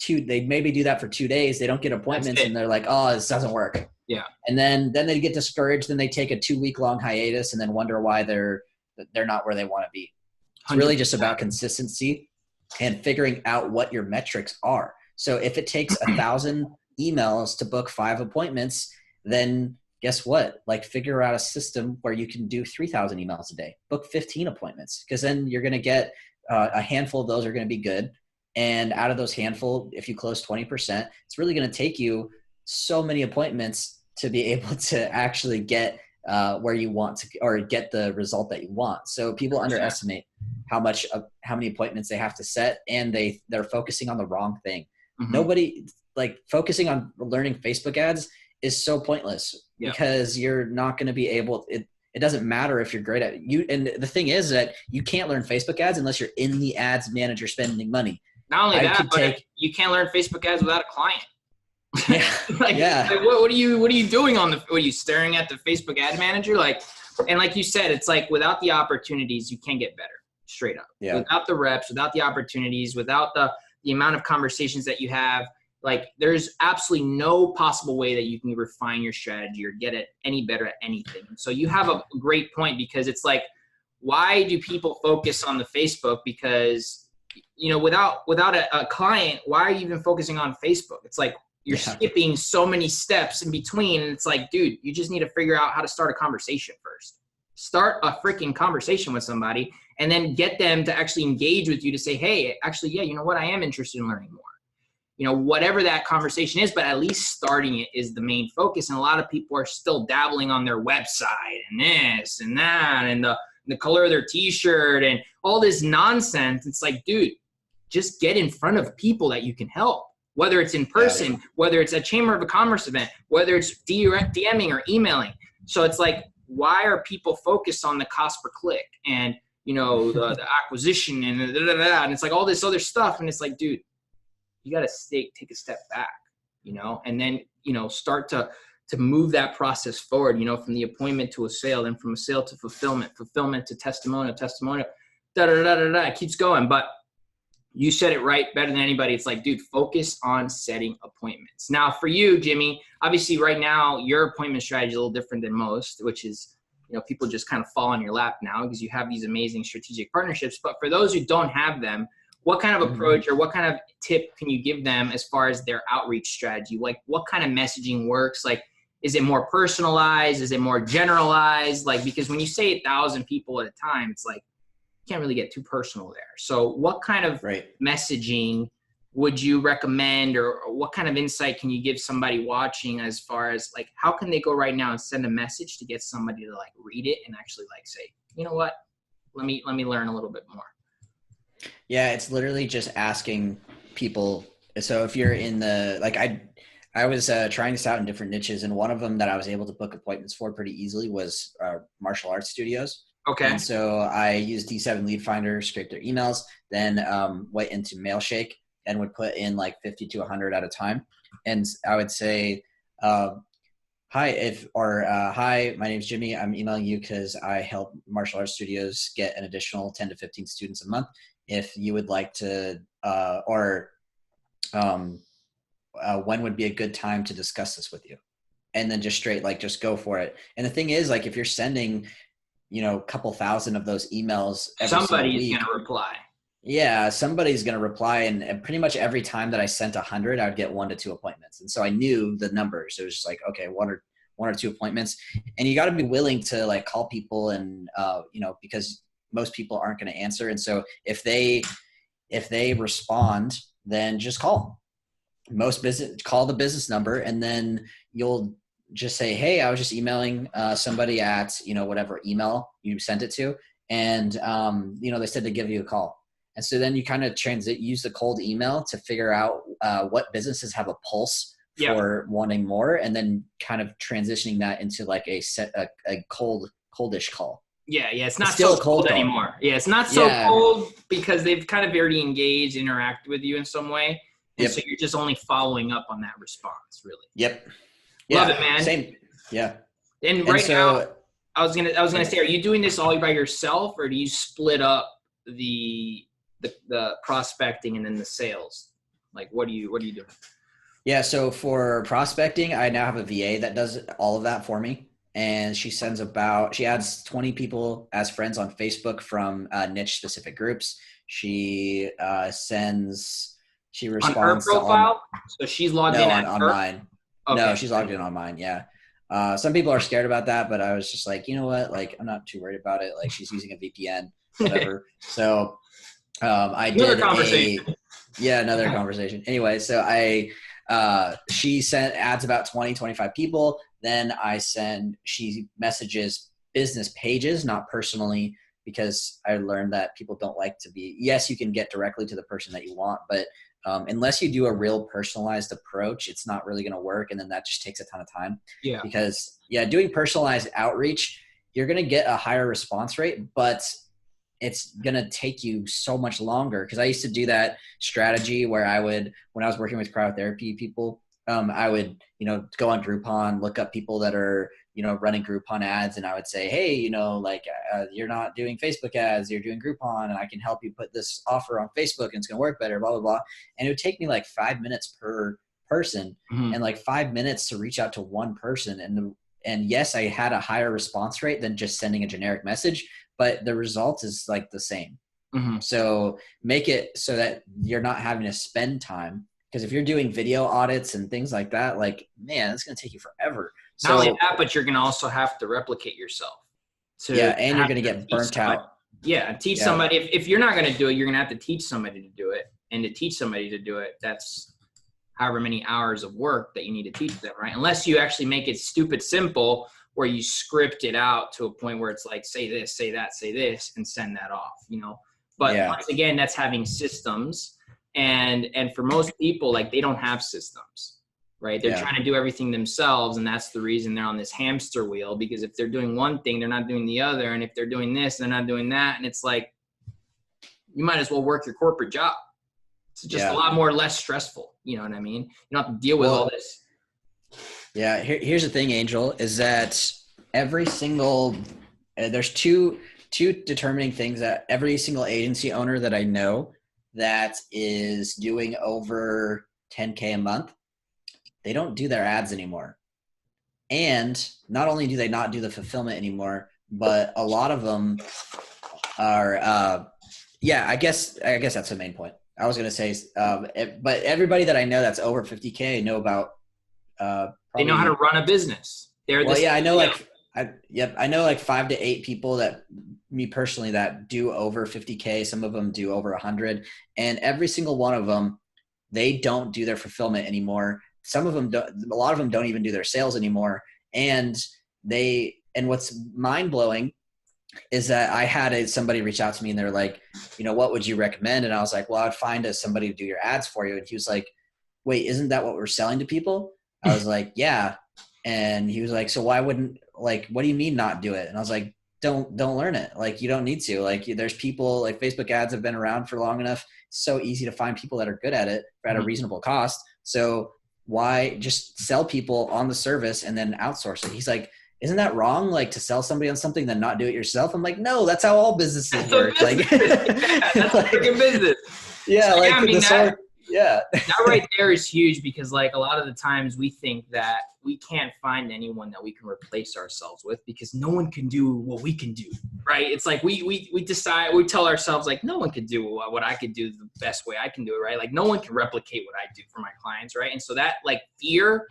They maybe do that for 2 days. They don't get appointments and they're like, oh, this doesn't work. Yeah. And then they get discouraged. Then they take a 2-week-long hiatus and then wonder why they're not where they want to be. It's really just about consistency and figuring out what your metrics are. So if it takes 1,000 emails to book 5 appointments, then guess what? Like, figure out a system where you can do 3,000 emails a day, book 15 appointments, because then you're going to get a handful of those are going to be good. And out of those handful, if you close 20%, it's really going to take you so many appointments to be able to actually get where you want to, or get the result that you want. So people underestimate how many appointments they have to set, and they're focusing on the wrong thing. Mm-hmm. Nobody, like, focusing on learning Facebook ads is so pointless because you're not going to be able, it doesn't matter if you're great at it. And the thing is that you can't learn Facebook ads unless you're in the ads manager spending money. Not only that, but you can't learn Facebook ads without a client. Like, what are you doing what are you staring at the Facebook ad manager? And like you said, it's like, without the opportunities, you can't get better, straight up. Yeah. Without the reps, without the opportunities, without the amount of conversations that you have, like, there's absolutely no possible way that you can refine your strategy or get it any better at anything. So you have a great point, because it's like, why do people focus on the Facebook? Because, without a client, why are you even focusing on Facebook? It's like, you're skipping so many steps in between. And it's like, dude, you just need to figure out how to start a conversation first. Start a freaking conversation with somebody, and then get them to actually engage with you to say, hey, actually, yeah, you know what? I am interested in learning more. Whatever that conversation is, but at least starting it is the main focus. And a lot of people are still dabbling on their website and this and that and the color of their t-shirt and all this nonsense. It's like, dude, just get in front of people that you can help, whether it's in person, whether it's a Chamber of Commerce event, whether it's DMing or emailing. So it's like, why are people focused on the cost per click and, the acquisition and and it's like all this other stuff. And it's like, dude, you got to take a step back, and then, start to move that process forward, from the appointment to a sale, then from a sale to fulfillment to testimonial, it keeps going. But you said it right better than anybody. It's like, dude, focus on setting appointments. Now for you, Jimmy, obviously right now your appointment strategy is a little different than most, which is, people just kind of fall on your lap now because you have these amazing strategic partnerships. But for those who don't have them, what kind of approach or what kind of tip can you give them as far as their outreach strategy? Like, what kind of messaging works? Like, is it more personalized? Is it more generalized? Like, because when you say 1,000 people at a time, it's like, you can't really get too personal there. So what kind of messaging would you recommend, or what kind of insight can you give somebody watching as far as, like, how can they go right now and send a message to get somebody to, like, read it and actually, like, say, you know what, let me learn a little bit more? Yeah, it's literally just asking people. So if you're in the, like, I was trying this out in different niches, and one of them that I was able to book appointments for pretty easily was martial arts studios. Okay. And so I used D7 Lead Finder, scraped their emails, then went into Mailshake and would put in like 50 to 100 at a time. And I would say, hi, hi, my name's Jimmy. I'm emailing you because I help martial arts studios get an additional 10 to 15 students a month. If you would like to, when would be a good time to discuss this with you? And then just straight, like, just go for it. And the thing is, like, if you're sending, a couple thousand of those emails somebody's going to reply. Yeah, somebody's going to reply. And pretty much every time that I sent 100, I would get 1 to 2 appointments. And so I knew the numbers. It was just like, okay, one or two appointments. And you got to be willing to like call people and, because most people aren't going to answer. And so if they respond, then just call. Call the business number, and then you'll just say, hey, I was just emailing somebody at, whatever email you sent it to. And, they said to give you a call. And so then you kind of use the cold email to figure out what businesses have a pulse for wanting more, and then kind of transitioning that into like a coldish call. Yeah. It's not still so cold anymore. Yeah. It's not so cold because they've kind of already engaged, interacted with you in some way. And so you're just only following up on that response, really. Yep. Love it, man. Same. Yeah. And right now, I was gonna say, are you doing this all by yourself, or do you split up the prospecting and then the sales? Like, what are you doing? Yeah. So for prospecting, I now have a VA that does all of that for me. And she adds 20 people as friends on Facebook from niche specific groups. She responds on her profile. So she's logged in on mine. Okay. No, she's logged in on mine. Yeah. Some people are scared about that, but I was just like, you know what? Like, I'm not too worried about it. Like, she's using a VPN, whatever. So another conversation. Anyway, so she adds about 20, 25 people. Then she messages business pages, not personally, because I learned that people don't like to be, yes, you can get directly to the person that you want, but unless you do a real personalized approach, it's not really going to work. And then that just takes a ton of time. Yeah. Because doing personalized outreach, you're going to get a higher response rate, but it's going to take you so much longer. Cause I used to do that strategy where when I was working with cryotherapy people, I would, go on Groupon, look up people that are, running Groupon ads. And I would say, hey, you're not doing Facebook ads, you're doing Groupon, and I can help you put this offer on Facebook and it's going to work better, blah, blah, blah. And it would take me like 5 minutes per person and like 5 minutes to reach out to one person. And yes, I had a higher response rate than just sending a generic message, but the result is like the same. So make it so that you're not having to spend time. Because if you're doing video audits and things like that, like, man, it's going to take you forever. Not only that, but you're going to also have to replicate yourself. And you're going to get burnt out. Yeah, teach somebody. If you're not going to do it, you're going to have to teach somebody to do it. And to teach somebody to do it, that's however many hours of work that you need to teach them, right? Unless you actually make it stupid simple, where you script it out to a point where it's like, say this, say that, say this, and send that off, But once again, that's having systems. And for most people, like, they don't have systems, right? They're trying to do everything themselves. And that's the reason they're on this hamster wheel, because if they're doing one thing, they're not doing the other. And if they're doing this, they're not doing that. And it's like, you might as well work your corporate job. It's just a lot less stressful. You know what I mean? You don't have to deal with all this. Yeah. Here's the thing, Angel, is that there's two determining things that every single agency owner that I know that is doing over 10K a month, they don't do their ads anymore. And not only do they not do the fulfillment anymore, but a lot of them are, I guess that's the main point. I was going to say, but everybody that I know that's over 50K, I know about, they know how to run a business. I know like 5 to 8 people that me personally that do over 50K. Some of them do over 100, and every single one of them, they don't do their fulfillment anymore. Some of them don't, a lot of them don't even do their sales anymore. And what's mind blowing is that I had somebody reach out to me and they're like, what would you recommend? And I was like, well, I'd find somebody to do your ads for you. And he was like, wait, isn't that what we're selling to people? I was like, yeah. And he was like, so why wouldn't, like, what do you mean not do it? And I was like, don't learn it. Like, you don't need to. Like, there's people, like, Facebook ads have been around for long enough. It's so easy to find people that are good at it at a reasonable cost. So why just sell people on the service and then outsource it? He's like, isn't that wrong? Like, to sell somebody on something then not do it yourself? I'm like, no, that's how all businesses work. Like, that's like a business. Yeah, so, like yeah, I mean, that right there is huge, because like a lot of the times we think that we can't find anyone that we can replace ourselves with, because no one can do what we can do, right? It's like we decide, we tell ourselves like no one could do what I could do the best way I can do it, right? Like no one can replicate what I do for my clients, right? And so that like fear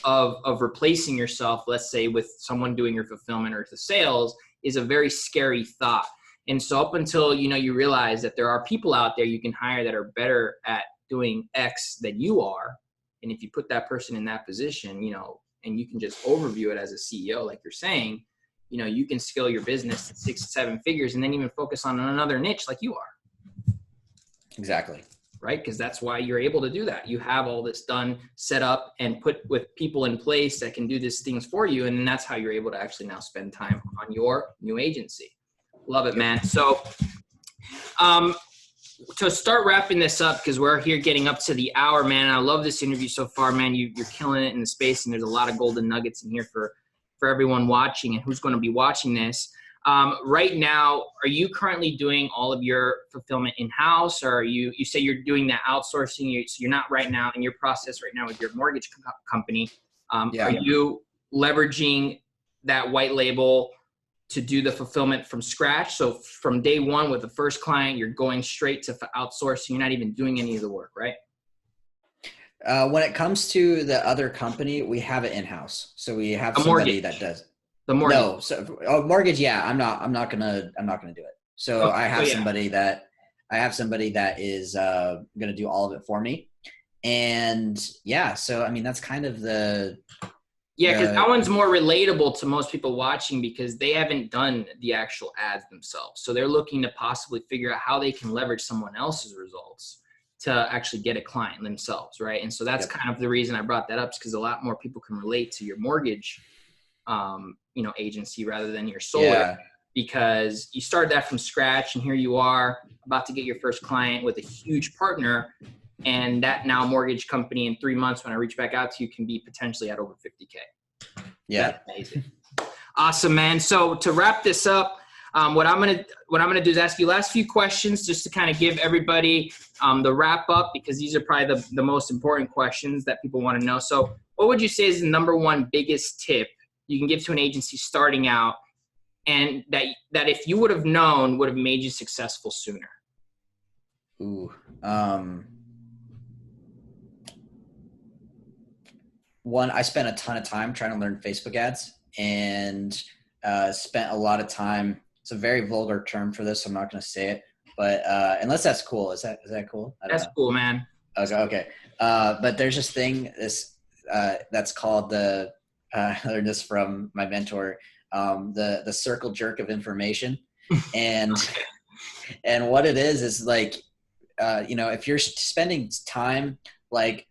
of replacing yourself, let's say with someone doing your fulfillment or the sales, is a very scary thought. And so up until, you realize that there are people out there you can hire that are better at doing X than you are. And if you put that person in that position, and you can just overview it as a CEO, like you're saying, you can scale your business to 6-7 figures and then even focus on another niche like you are. Exactly. Right? Because that's why you're able to do that. You have all this done, set up, and put with people in place that can do these things for you. And then that's how you're able to actually now spend time on your new agency. Love it, man. So, to start wrapping this up, because we're here getting up to the hour, man. I love this interview so far, man. You're killing it in the space, and there's a lot of golden nuggets in here for everyone watching and who's going to be watching this. Right now, are you currently doing all of your fulfillment in-house, or are you say you're doing that outsourcing? So you're not right now in your process right now with your mortgage company. Are you leveraging that white label to do the fulfillment from scratch? So from day one with the first client, you're going straight to outsourcing. You're not even doing any of the work, right? When it comes to the other company, we have it in-house. So we have somebody that does the mortgage. No, so mortgage. Yeah, I'm not gonna do it. So I have somebody that is gonna do all of it for me. And yeah, so I mean, that's kind of because that one's more relatable to most people watching, because they haven't done the actual ads themselves. So they're looking to possibly figure out how they can leverage someone else's results to actually get a client themselves, right? And so that's kind of the reason I brought that up, is because a lot more people can relate to your mortgage agency rather than your solar, because you started that from scratch, and here you are about to get your first client with a huge partner. And that now mortgage company in 3 months, when I reach back out to you, can be potentially at over 50K. Yeah. That's amazing. Awesome, man. So to wrap this up, what I'm gonna do is ask you last few questions just to kind of give everybody the wrap up, because these are probably the most important questions that people want to know. So what would you say is the number one biggest tip you can give to an agency starting out, and that if you would have known would have made you successful sooner? One, I spent a ton of time trying to learn Facebook ads, and spent a lot of time. It's a very vulgar term for this, so I'm not going to say it, but unless that's cool. Is that cool? That's cool, man. Okay. But there's this thing, that's called I learned this from my mentor, the circle jerk of information. And and what it is like, if you're spending time like,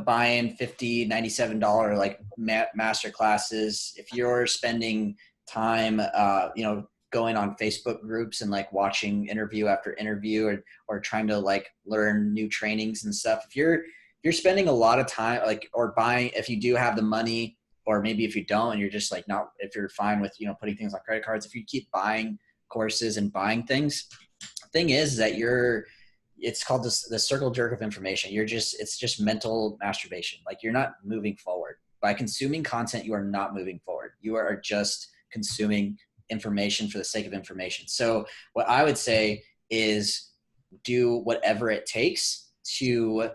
buying $50, $97 like master classes, if you're spending time, going on Facebook groups and like watching interview after interview, or trying to like learn new trainings and stuff, if you're spending a lot of time, like, or buying, if you do have the money, or maybe if you don't, and you're just like not, if you're fine with, putting things on credit cards, if you keep buying courses and buying things, the thing is that it's called the circle jerk of information. It's just mental masturbation. Like, you're not moving forward. By consuming content, you are not moving forward. You are just consuming information for the sake of information. So what I would say is do whatever it takes to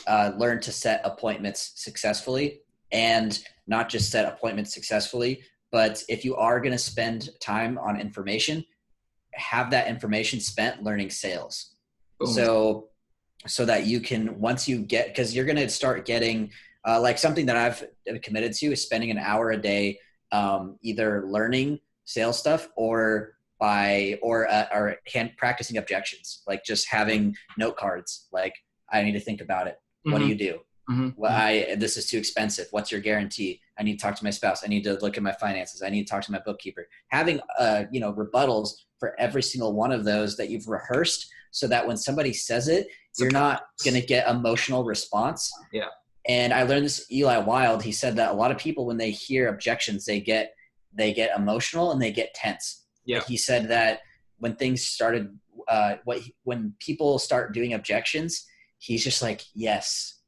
learn to set appointments successfully, and not just set appointments successfully, but if you are going to spend time on information, have that information spent learning sales. So that you can, once you get, because you're going to start getting like something that I've committed to is spending an hour a day either learning sales stuff or practicing objections, like just having note cards. Like, I need to think about it. What do you do? This is too expensive. What's your guarantee? I need to talk to my spouse. I need to look at my finances. I need to talk to my bookkeeper. Having, rebuttals for every single one of those that you've rehearsed, so that when somebody says it, you're not going to get emotional response. Yeah. And I learned this, Eli Wild, he said that a lot of people, when they hear objections, they get emotional and they get tense. Yeah. He said that when things started, when people start doing objections, he's just like, yes,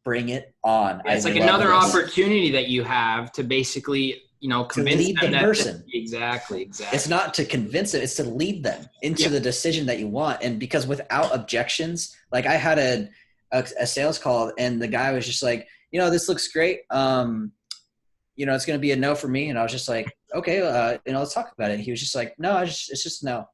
bring it on. Yeah, it's like another opportunity that you have to basically, convince to lead them the person. Exactly. It's not to convince them, it's to lead them into the decision that you want. And because without objections, like I had a sales call and the guy was just like, this looks great. It's going to be a no for me. And I was just like, okay, let's talk about it. He was just like, no, it's just no.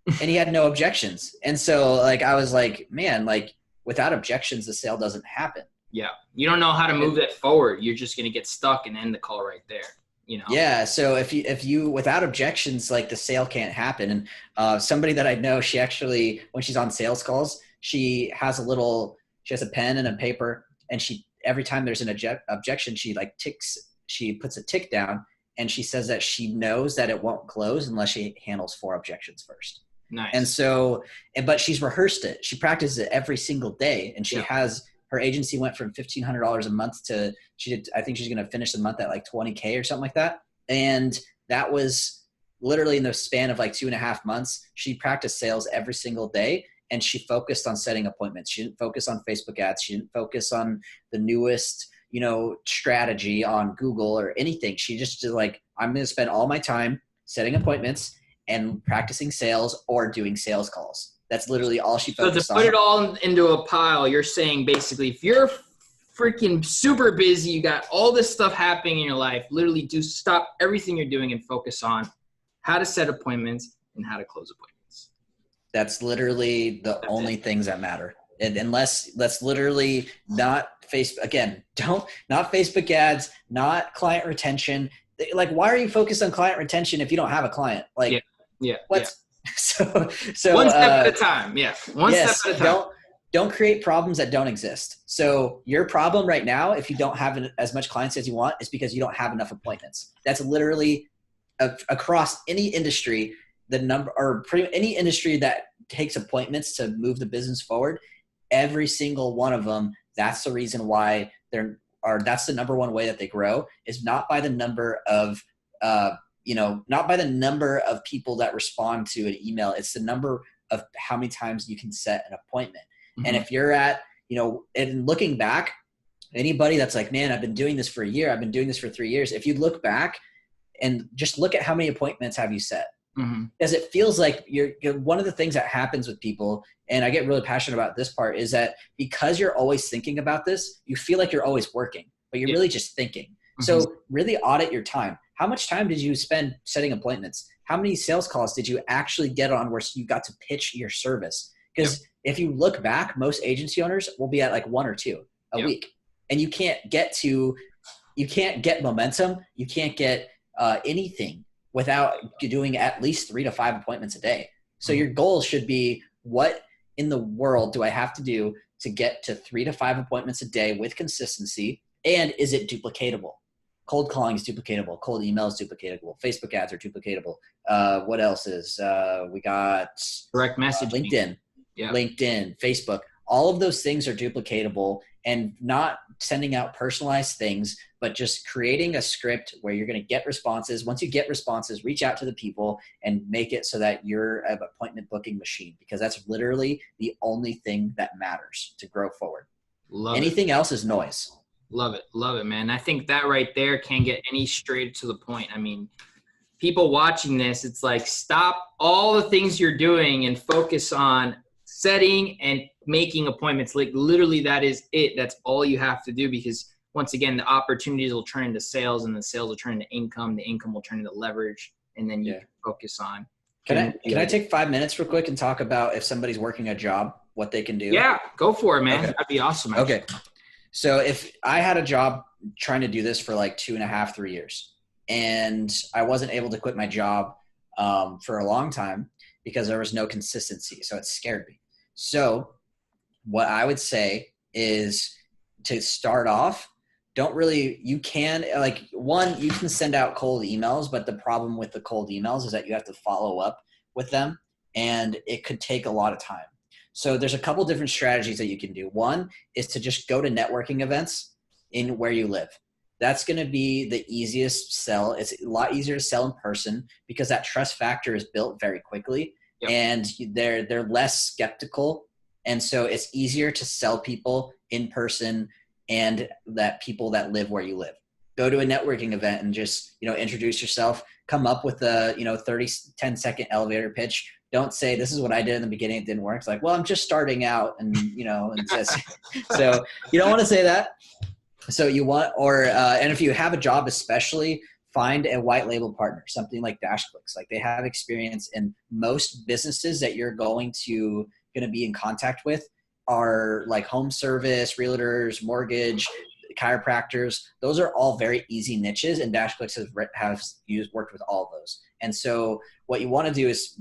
And he had no objections. And so like, I was like, man, like without objections, the sale doesn't happen. Yeah. You don't know how to move that forward. You're just going to get stuck and end the call right there. Yeah. So if you without objections, like the sale can't happen. And somebody that I know, she actually, when she's on sales calls, she has a pen and a paper, and every time there's an objection, she puts a tick down, and she says that she knows that it won't close unless she handles 4 objections first. Nice. And so, but she's rehearsed it. She practices it every single day, and her agency went from $1,500 a month to I think she's going to finish the month at like $20K or something like that. And that was literally in the span of like 2.5 months. She practiced sales every single day, and she focused on setting appointments. She didn't focus on Facebook ads. She didn't focus on the newest, strategy on Google or anything. She just did like, I'm going to spend all my time setting appointments and practicing sales or doing sales calls. That's literally all she focused on. So to put it all into a pile, you're saying basically if you're freaking super busy, you got all this stuff happening in your life, literally stop everything you're doing and focus on how to set appointments and how to close appointments. That's literally the only things that matter. And unless that's literally not Facebook, again, not Facebook ads, not client retention. Like, why are you focused on client retention if you don't have a client? Like, So one step at a time. Yeah. One step at a time. Don't create problems that don't exist. So your problem right now, if you don't have as much clients as you want, is because you don't have enough appointments. That's literally across any industry, any industry that takes appointments to move the business forward. Every single one of them. That's the reason why that's the number one way that they grow, is not by the number of, not by the number of people that respond to an email. It's the number of how many times you can set an appointment. Mm-hmm. And if you're at, and looking back, anybody that's like, man, I've been doing this for a year, I've been doing this for 3 years. If you look back and just look at how many appointments have you set, because it feels like you're one of the things that happens with people, and I get really passionate about this part, is that because you're always thinking about this, you feel like you're always working, but you're really just thinking. Mm-hmm. So really audit your time. How much time did you spend setting appointments? How many sales calls did you actually get on where you got to pitch your service? Because if you look back, most agency owners will be at like 1 or 2 a week, and you can't get momentum. You can't get anything without doing at least 3 to 5 appointments a day. So your goal should be, what in the world do I have to do to get to 3 to 5 appointments a day with consistency? And is it duplicatable? Cold calling is duplicatable. Cold email is duplicatable. Facebook ads are duplicatable. What else is, we got direct messaging, LinkedIn, Facebook. All of those things are duplicatable, and not sending out personalized things, but just creating a script where you're going to get responses. Once you get responses, reach out to the people and make it so that you're an appointment booking machine, because that's literally the only thing that matters to grow forward. Anything else is noise. Love it, man. I think that right there can't get any straight to the point. I mean, people watching this, it's like, stop all the things you're doing and focus on setting and making appointments. Like, literally, that is it. That's all you have to do, because once again, the opportunities will turn into sales, and the sales will turn into income. The income will turn into leverage, and then you can focus on. Can I take 5 minutes real quick and talk about, if somebody's working a job, what they can do? Yeah, go for it, man. Okay. That'd be awesome. Actually. Okay. So if I had a job trying to do this for like 2.5, 3 years, and I wasn't able to quit my job for a long time because there was no consistency. So it scared me. So what I would say is, to start off, you can send out cold emails, but the problem with the cold emails is that you have to follow up with them, and it could take a lot of time. So there's a couple different strategies that you can do. One is to just go to networking events in where you live. That's going to be the easiest sell. It's a lot easier to sell in person because that trust factor is built very quickly. Yep. And they're less skeptical. And so it's easier to sell people in person and that people that live where you live. Go to a networking event and just, introduce yourself, come up with a, 10-second elevator pitch. Don't say, this is what I did in the beginning. It didn't work. It's like, well, I'm just starting out and, and just, so you don't want to say that. So you want, and if you have a job, especially find a white label partner, something like DashClicks. Like they have experience in most businesses that you're going to be in contact with are like home service, realtors, mortgage, chiropractors. Those are all very easy niches, and DashClicks worked with all of those. And so what you want to do is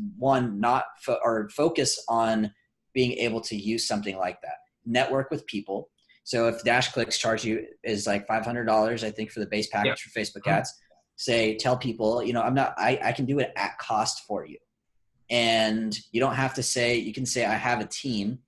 focus on being able to use something like that. Network with people. So if DashClicks charge you is like $500, I think, for the base package for Facebook ads, tell people, I can do it at cost for you. And you don't have to say, you can say, I have a team.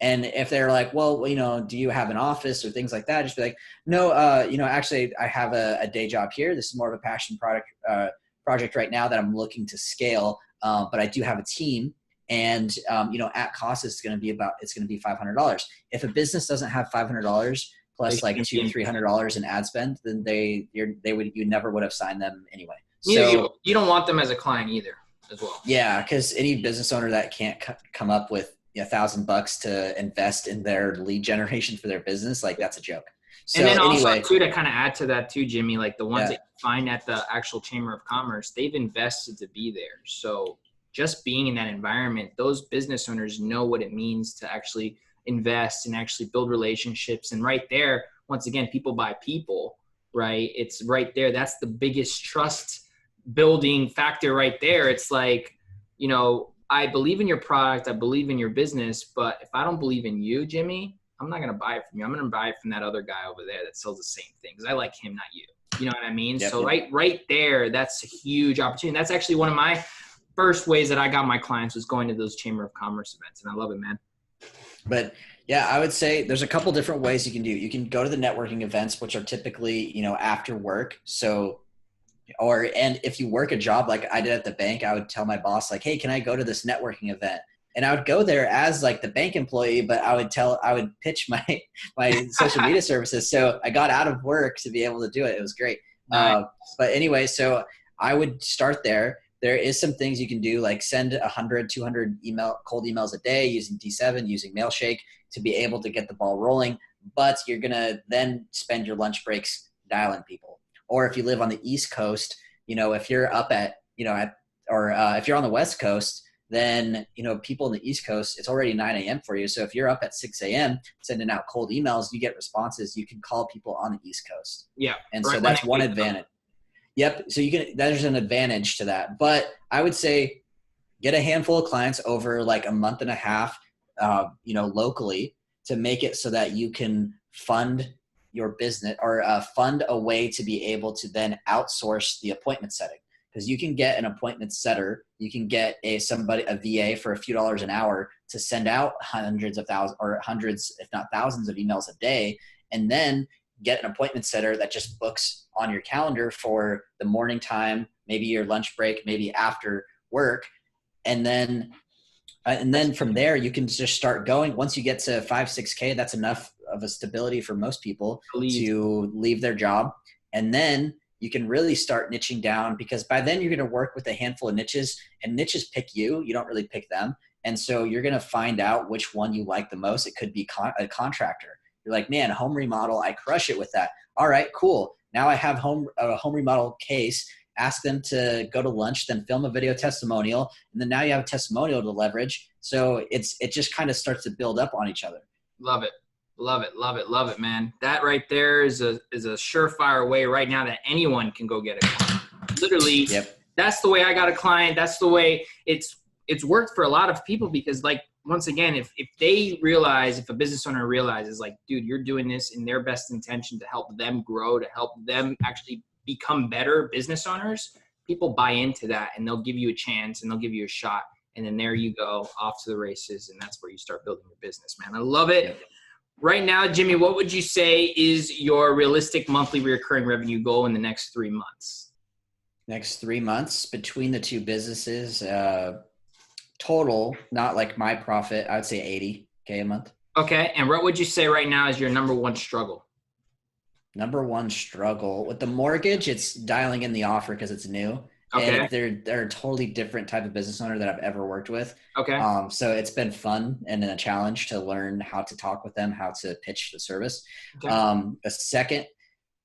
And if they're like, well, do you have an office or things like that? Just be like, no, actually I have a day job here. This is more of a passion project right now that I'm looking to scale. But I do have a team. And, at cost, it's going to be $500. If a business doesn't have $500 plus like $200 to $300 in ad spend, then you never would have signed them anyway. So you don't want them as a client either as well. Yeah. Cause any business owner that can't come up with $1,000 to invest in their lead generation for their business, like that's a joke. So and then also too, to kind of add to that too, Jimmy, like the ones that you find at the actual Chamber of Commerce, they've invested to be there. So just being in that environment, those business owners know what it means to actually invest and actually build relationships. And right there, once again, people buy people, right? It's right there. That's the biggest trust building factor right there. It's like, I believe in your product. I believe in your business, but if I don't believe in you, Jimmy, I'm not going to buy it from you. I'm going to buy it from that other guy over there that sells the same thing because I like him, not you. You know what I mean? Yep, so right there, that's a huge opportunity. That's actually one of my first ways that I got my clients was going to those Chamber of Commerce events. And I love it, man. But yeah, I would say there's a couple different ways you can do. You can go to the networking events, which are typically, after work. So, and if you work a job like I did at the bank, I would tell my boss like, hey, can I go to this networking event? And I would go there as like the bank employee, but I would pitch my social media services. So I got out of work to be able to do it. It was great. Nice. But anyway, so I would start there. There is some things you can do, like send 100, 200 cold emails a day using D7, using Mailshake to be able to get the ball rolling. But you're going to then spend your lunch breaks dialing people. Or if you live on the East Coast, if you're up at, if you're on the West Coast, then, people in the East Coast, it's already 9 a.m. for you. So if you're up at 6 a.m. sending out cold emails, you get responses. You can call people on the East Coast. Yeah. And so that's one advantage. Yep. So there's an advantage to that, but I would say get a handful of clients over like a month and a half, locally to make it so that you can fund your business or fund a way to be able to then outsource the appointment setting. Because you can get an appointment setter, you can get a VA for a few dollars an hour to send out hundreds, if not thousands of emails a day, and then get an appointment setter that just books on your calendar for the morning time, maybe your lunch break, maybe after work. And then from there, you can just start going. Once you get to 5, 6K, that's enough of a stability for most people to leave their job. And then you can really start niching down, because by then you're going to work with a handful of niches, and niches pick you. You don't really pick them. And so you're going to find out which one you like the most. It could be a contractor. You're like, man, home remodel, I crush it with that. All right, cool. Now I have a home remodel case. Ask them to go to lunch, then film a video testimonial, and then now you have a testimonial to leverage. So it just kind of starts to build up on each other. Love it. Love it. Love it. Love it, man. That right there is a surefire way right now that anyone can go get a client. Literally, That's the way I got a client. That's the way it's worked for a lot of people, because like once again, if they realize, if a business owner realizes like, dude, you're doing this in their best intention to help them grow, to help them actually become better business owners, people buy into that and they'll give you a chance and they'll give you a shot. And then there you go, off to the races. And that's where you start building your business, man. I love it. Yep. Right now, Jimmy, what would you say is your realistic monthly recurring revenue goal in the next 3 months? Next 3 months between the two businesses, total, not like my profit, I would say $80K a month. Okay. And what would you say right now is your number one struggle? Number one struggle with the mortgage, it's dialing in the offer because it's new. Okay. And they're a totally different type of business owner that I've ever worked with. Okay. So it's been fun and a challenge to learn how to talk with them, how to pitch the service. Okay. A second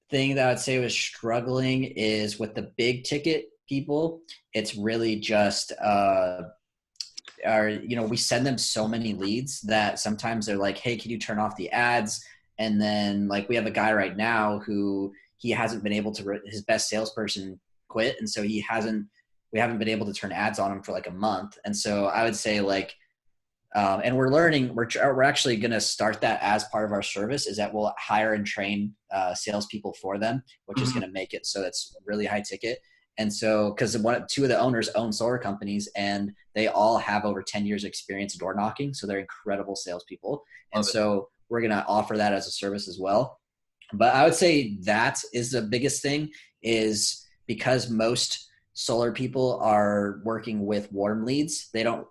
thing that I would say was struggling is with the big ticket people. It's really just, we send them so many leads that sometimes they're like, hey, can you turn off the ads? And then like we have a guy right now who he hasn't been able to, his best salesperson quit. And so we haven't been able to turn ads on him for like a month. And so I would say like, and we're learning, we're actually going to start that as part of our service, is that we'll hire and train salespeople for them, which is going to make it so that's really high ticket. And so, because two of the owners own solar companies and they all have over 10 years experience door knocking. So they're incredible salespeople. And so we're going to offer that as a service as well. But I would say that is the biggest thing, is because most solar people are working with warm leads. They don't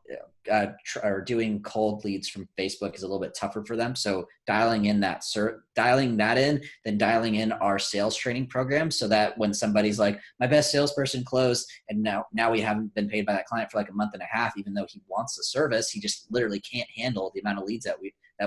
are doing cold leads from Facebook is a little bit tougher for them. So dialing in, then dialing in our sales training program, so that when somebody's like, my best salesperson closed, and now we haven't been paid by that client for like a month and a half, even though he wants the service, he just literally can't handle the amount of leads that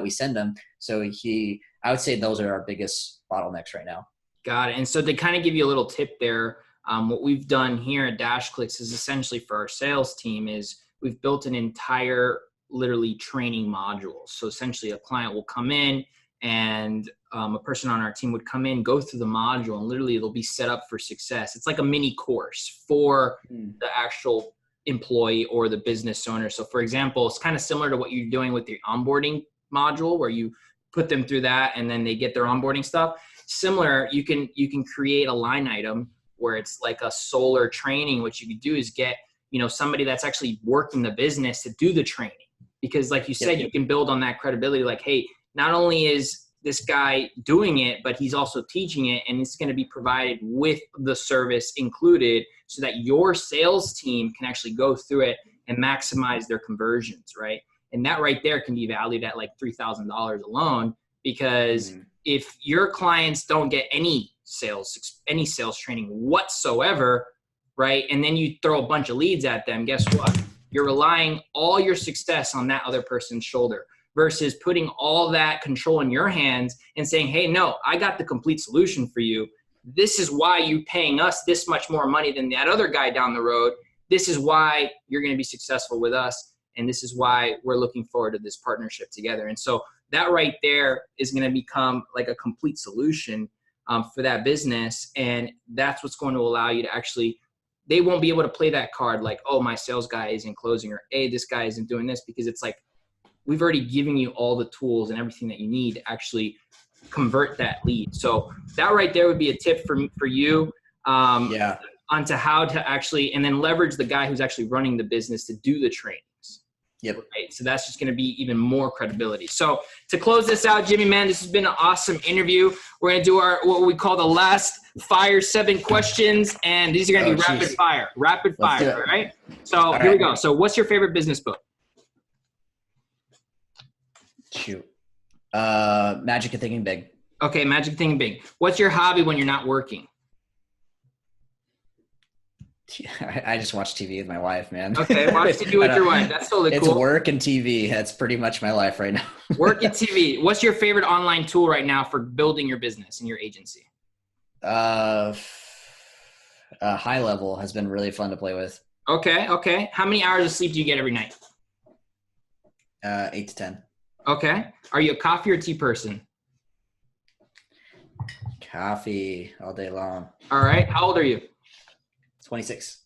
we send him. So I would say those are our biggest bottlenecks right now. Got it. And so to kind of give you a little tip there, what we've done here at DashClicks is essentially for our sales team is we've built an entire literally training module. So essentially a client will come in and a person on our team would come in, go through the module, and literally it'll be set up for success. It's like a mini course for the actual employee or the business owner. So for example, it's kind of similar to what you're doing with your onboarding module, where you put them through that and then they get their onboarding stuff. Similar, you can create a line item where it's like a solar training. What you could do is get, somebody that's actually working the business to do the training. Because like you said, you can build on that credibility. Like, hey, not only is this guy doing it, but he's also teaching it, and it's going to be provided with the service included, so that your sales team can actually go through it and maximize their conversions, right? And that right there can be valued at like $3,000 alone, because if your clients don't get any sales training whatsoever, right, and then you throw a bunch of leads at them, guess what? You're relying all your success on that other person's shoulder, versus putting all that control in your hands and saying, hey, no, I got the complete solution for you. This is why you're paying us this much more money than that other guy down the road. This is why you're going to be successful with us. And this is why we're looking forward to this partnership together. And so that right there is going to become like a complete solution for that business. And that's what's going to allow you to actually, they won't be able to play that card like, oh, my sales guy isn't closing, or hey, this guy isn't doing this, because it's like, we've already given you all the tools and everything that you need to actually convert that lead. So that right there would be a tip for you onto how to actually, and then leverage the guy who's actually running the business to do the trainings. Yep. Right. So that's just going to be even more credibility. So to close this out, Jimmy, man, this has been an awesome interview. We're going to do what we call the last fire 7 questions, and these are going to be rapid fire. All right. So here we go. So what's your favorite business book? Shoot. Magic of Thinking Big. Okay. Magic of Thinking Big. What's your hobby when you're not working? I just watch TV with my wife, man. Okay, watch TV with your wife. That's totally cool. It's work and TV. That's pretty much my life right now. Work and TV. What's your favorite online tool right now for building your business and your agency? High Level has been really fun to play with. Okay. How many hours of sleep do you get every night? 8 to 10. Okay. Are you a coffee or tea person? Coffee all day long. All right. How old are you? 26.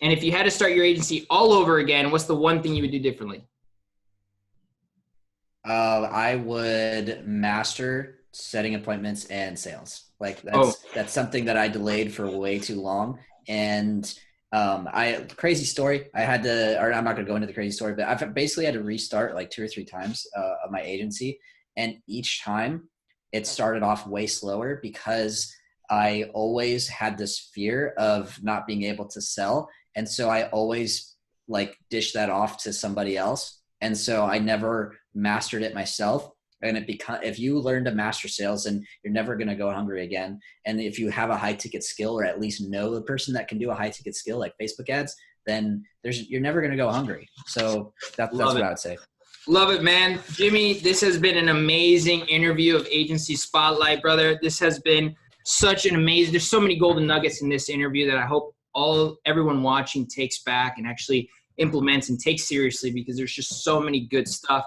And if you had to start your agency all over again, what's the one thing you would do differently? I would master setting appointments and sales. Like Oh, that's something that I delayed for way too long. And crazy story. I had to, or I'm not going to go into the crazy story, but I've basically had to restart like 2 or 3 times of my agency, and each time it started off way slower because I always had this fear of not being able to sell, and so I always like dish that off to somebody else, and so I never mastered it myself. And if you learn to master sales, then you're never going to go hungry again. And if you have a high ticket skill, or at least know the person that can do a high ticket skill like Facebook ads, then you're never going to go hungry. So that's what I would say. Love it, man. Jimmy, this has been an amazing interview of Agency Spotlight, brother. This has been such an amazing, there's so many golden nuggets in this interview that I hope everyone watching takes back and actually implements and takes seriously, because there's just so many good stuff.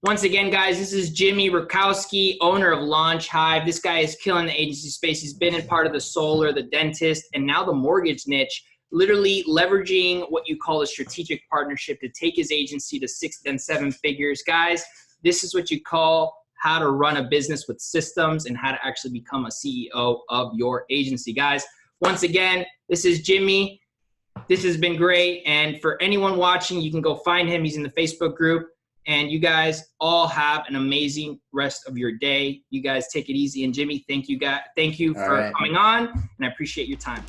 Once again, guys, this is Jimmy Rutkowsky, owner of Launch Hive. This guy is killing the agency space. He's been in part of the solar, the dentist, and now the mortgage niche, literally leveraging what you call a strategic partnership to take his agency to 6 and 7 figures. Guys, this is what you call how to run a business with systems and how to actually become a CEO of your agency. Guys, once again, this is Jimmy. This has been great. And for anyone watching, you can go find him. He's in the Facebook group. And you guys all have an amazing rest of your day. You guys take it easy. And Jimmy, thank you for coming on, and I appreciate your time.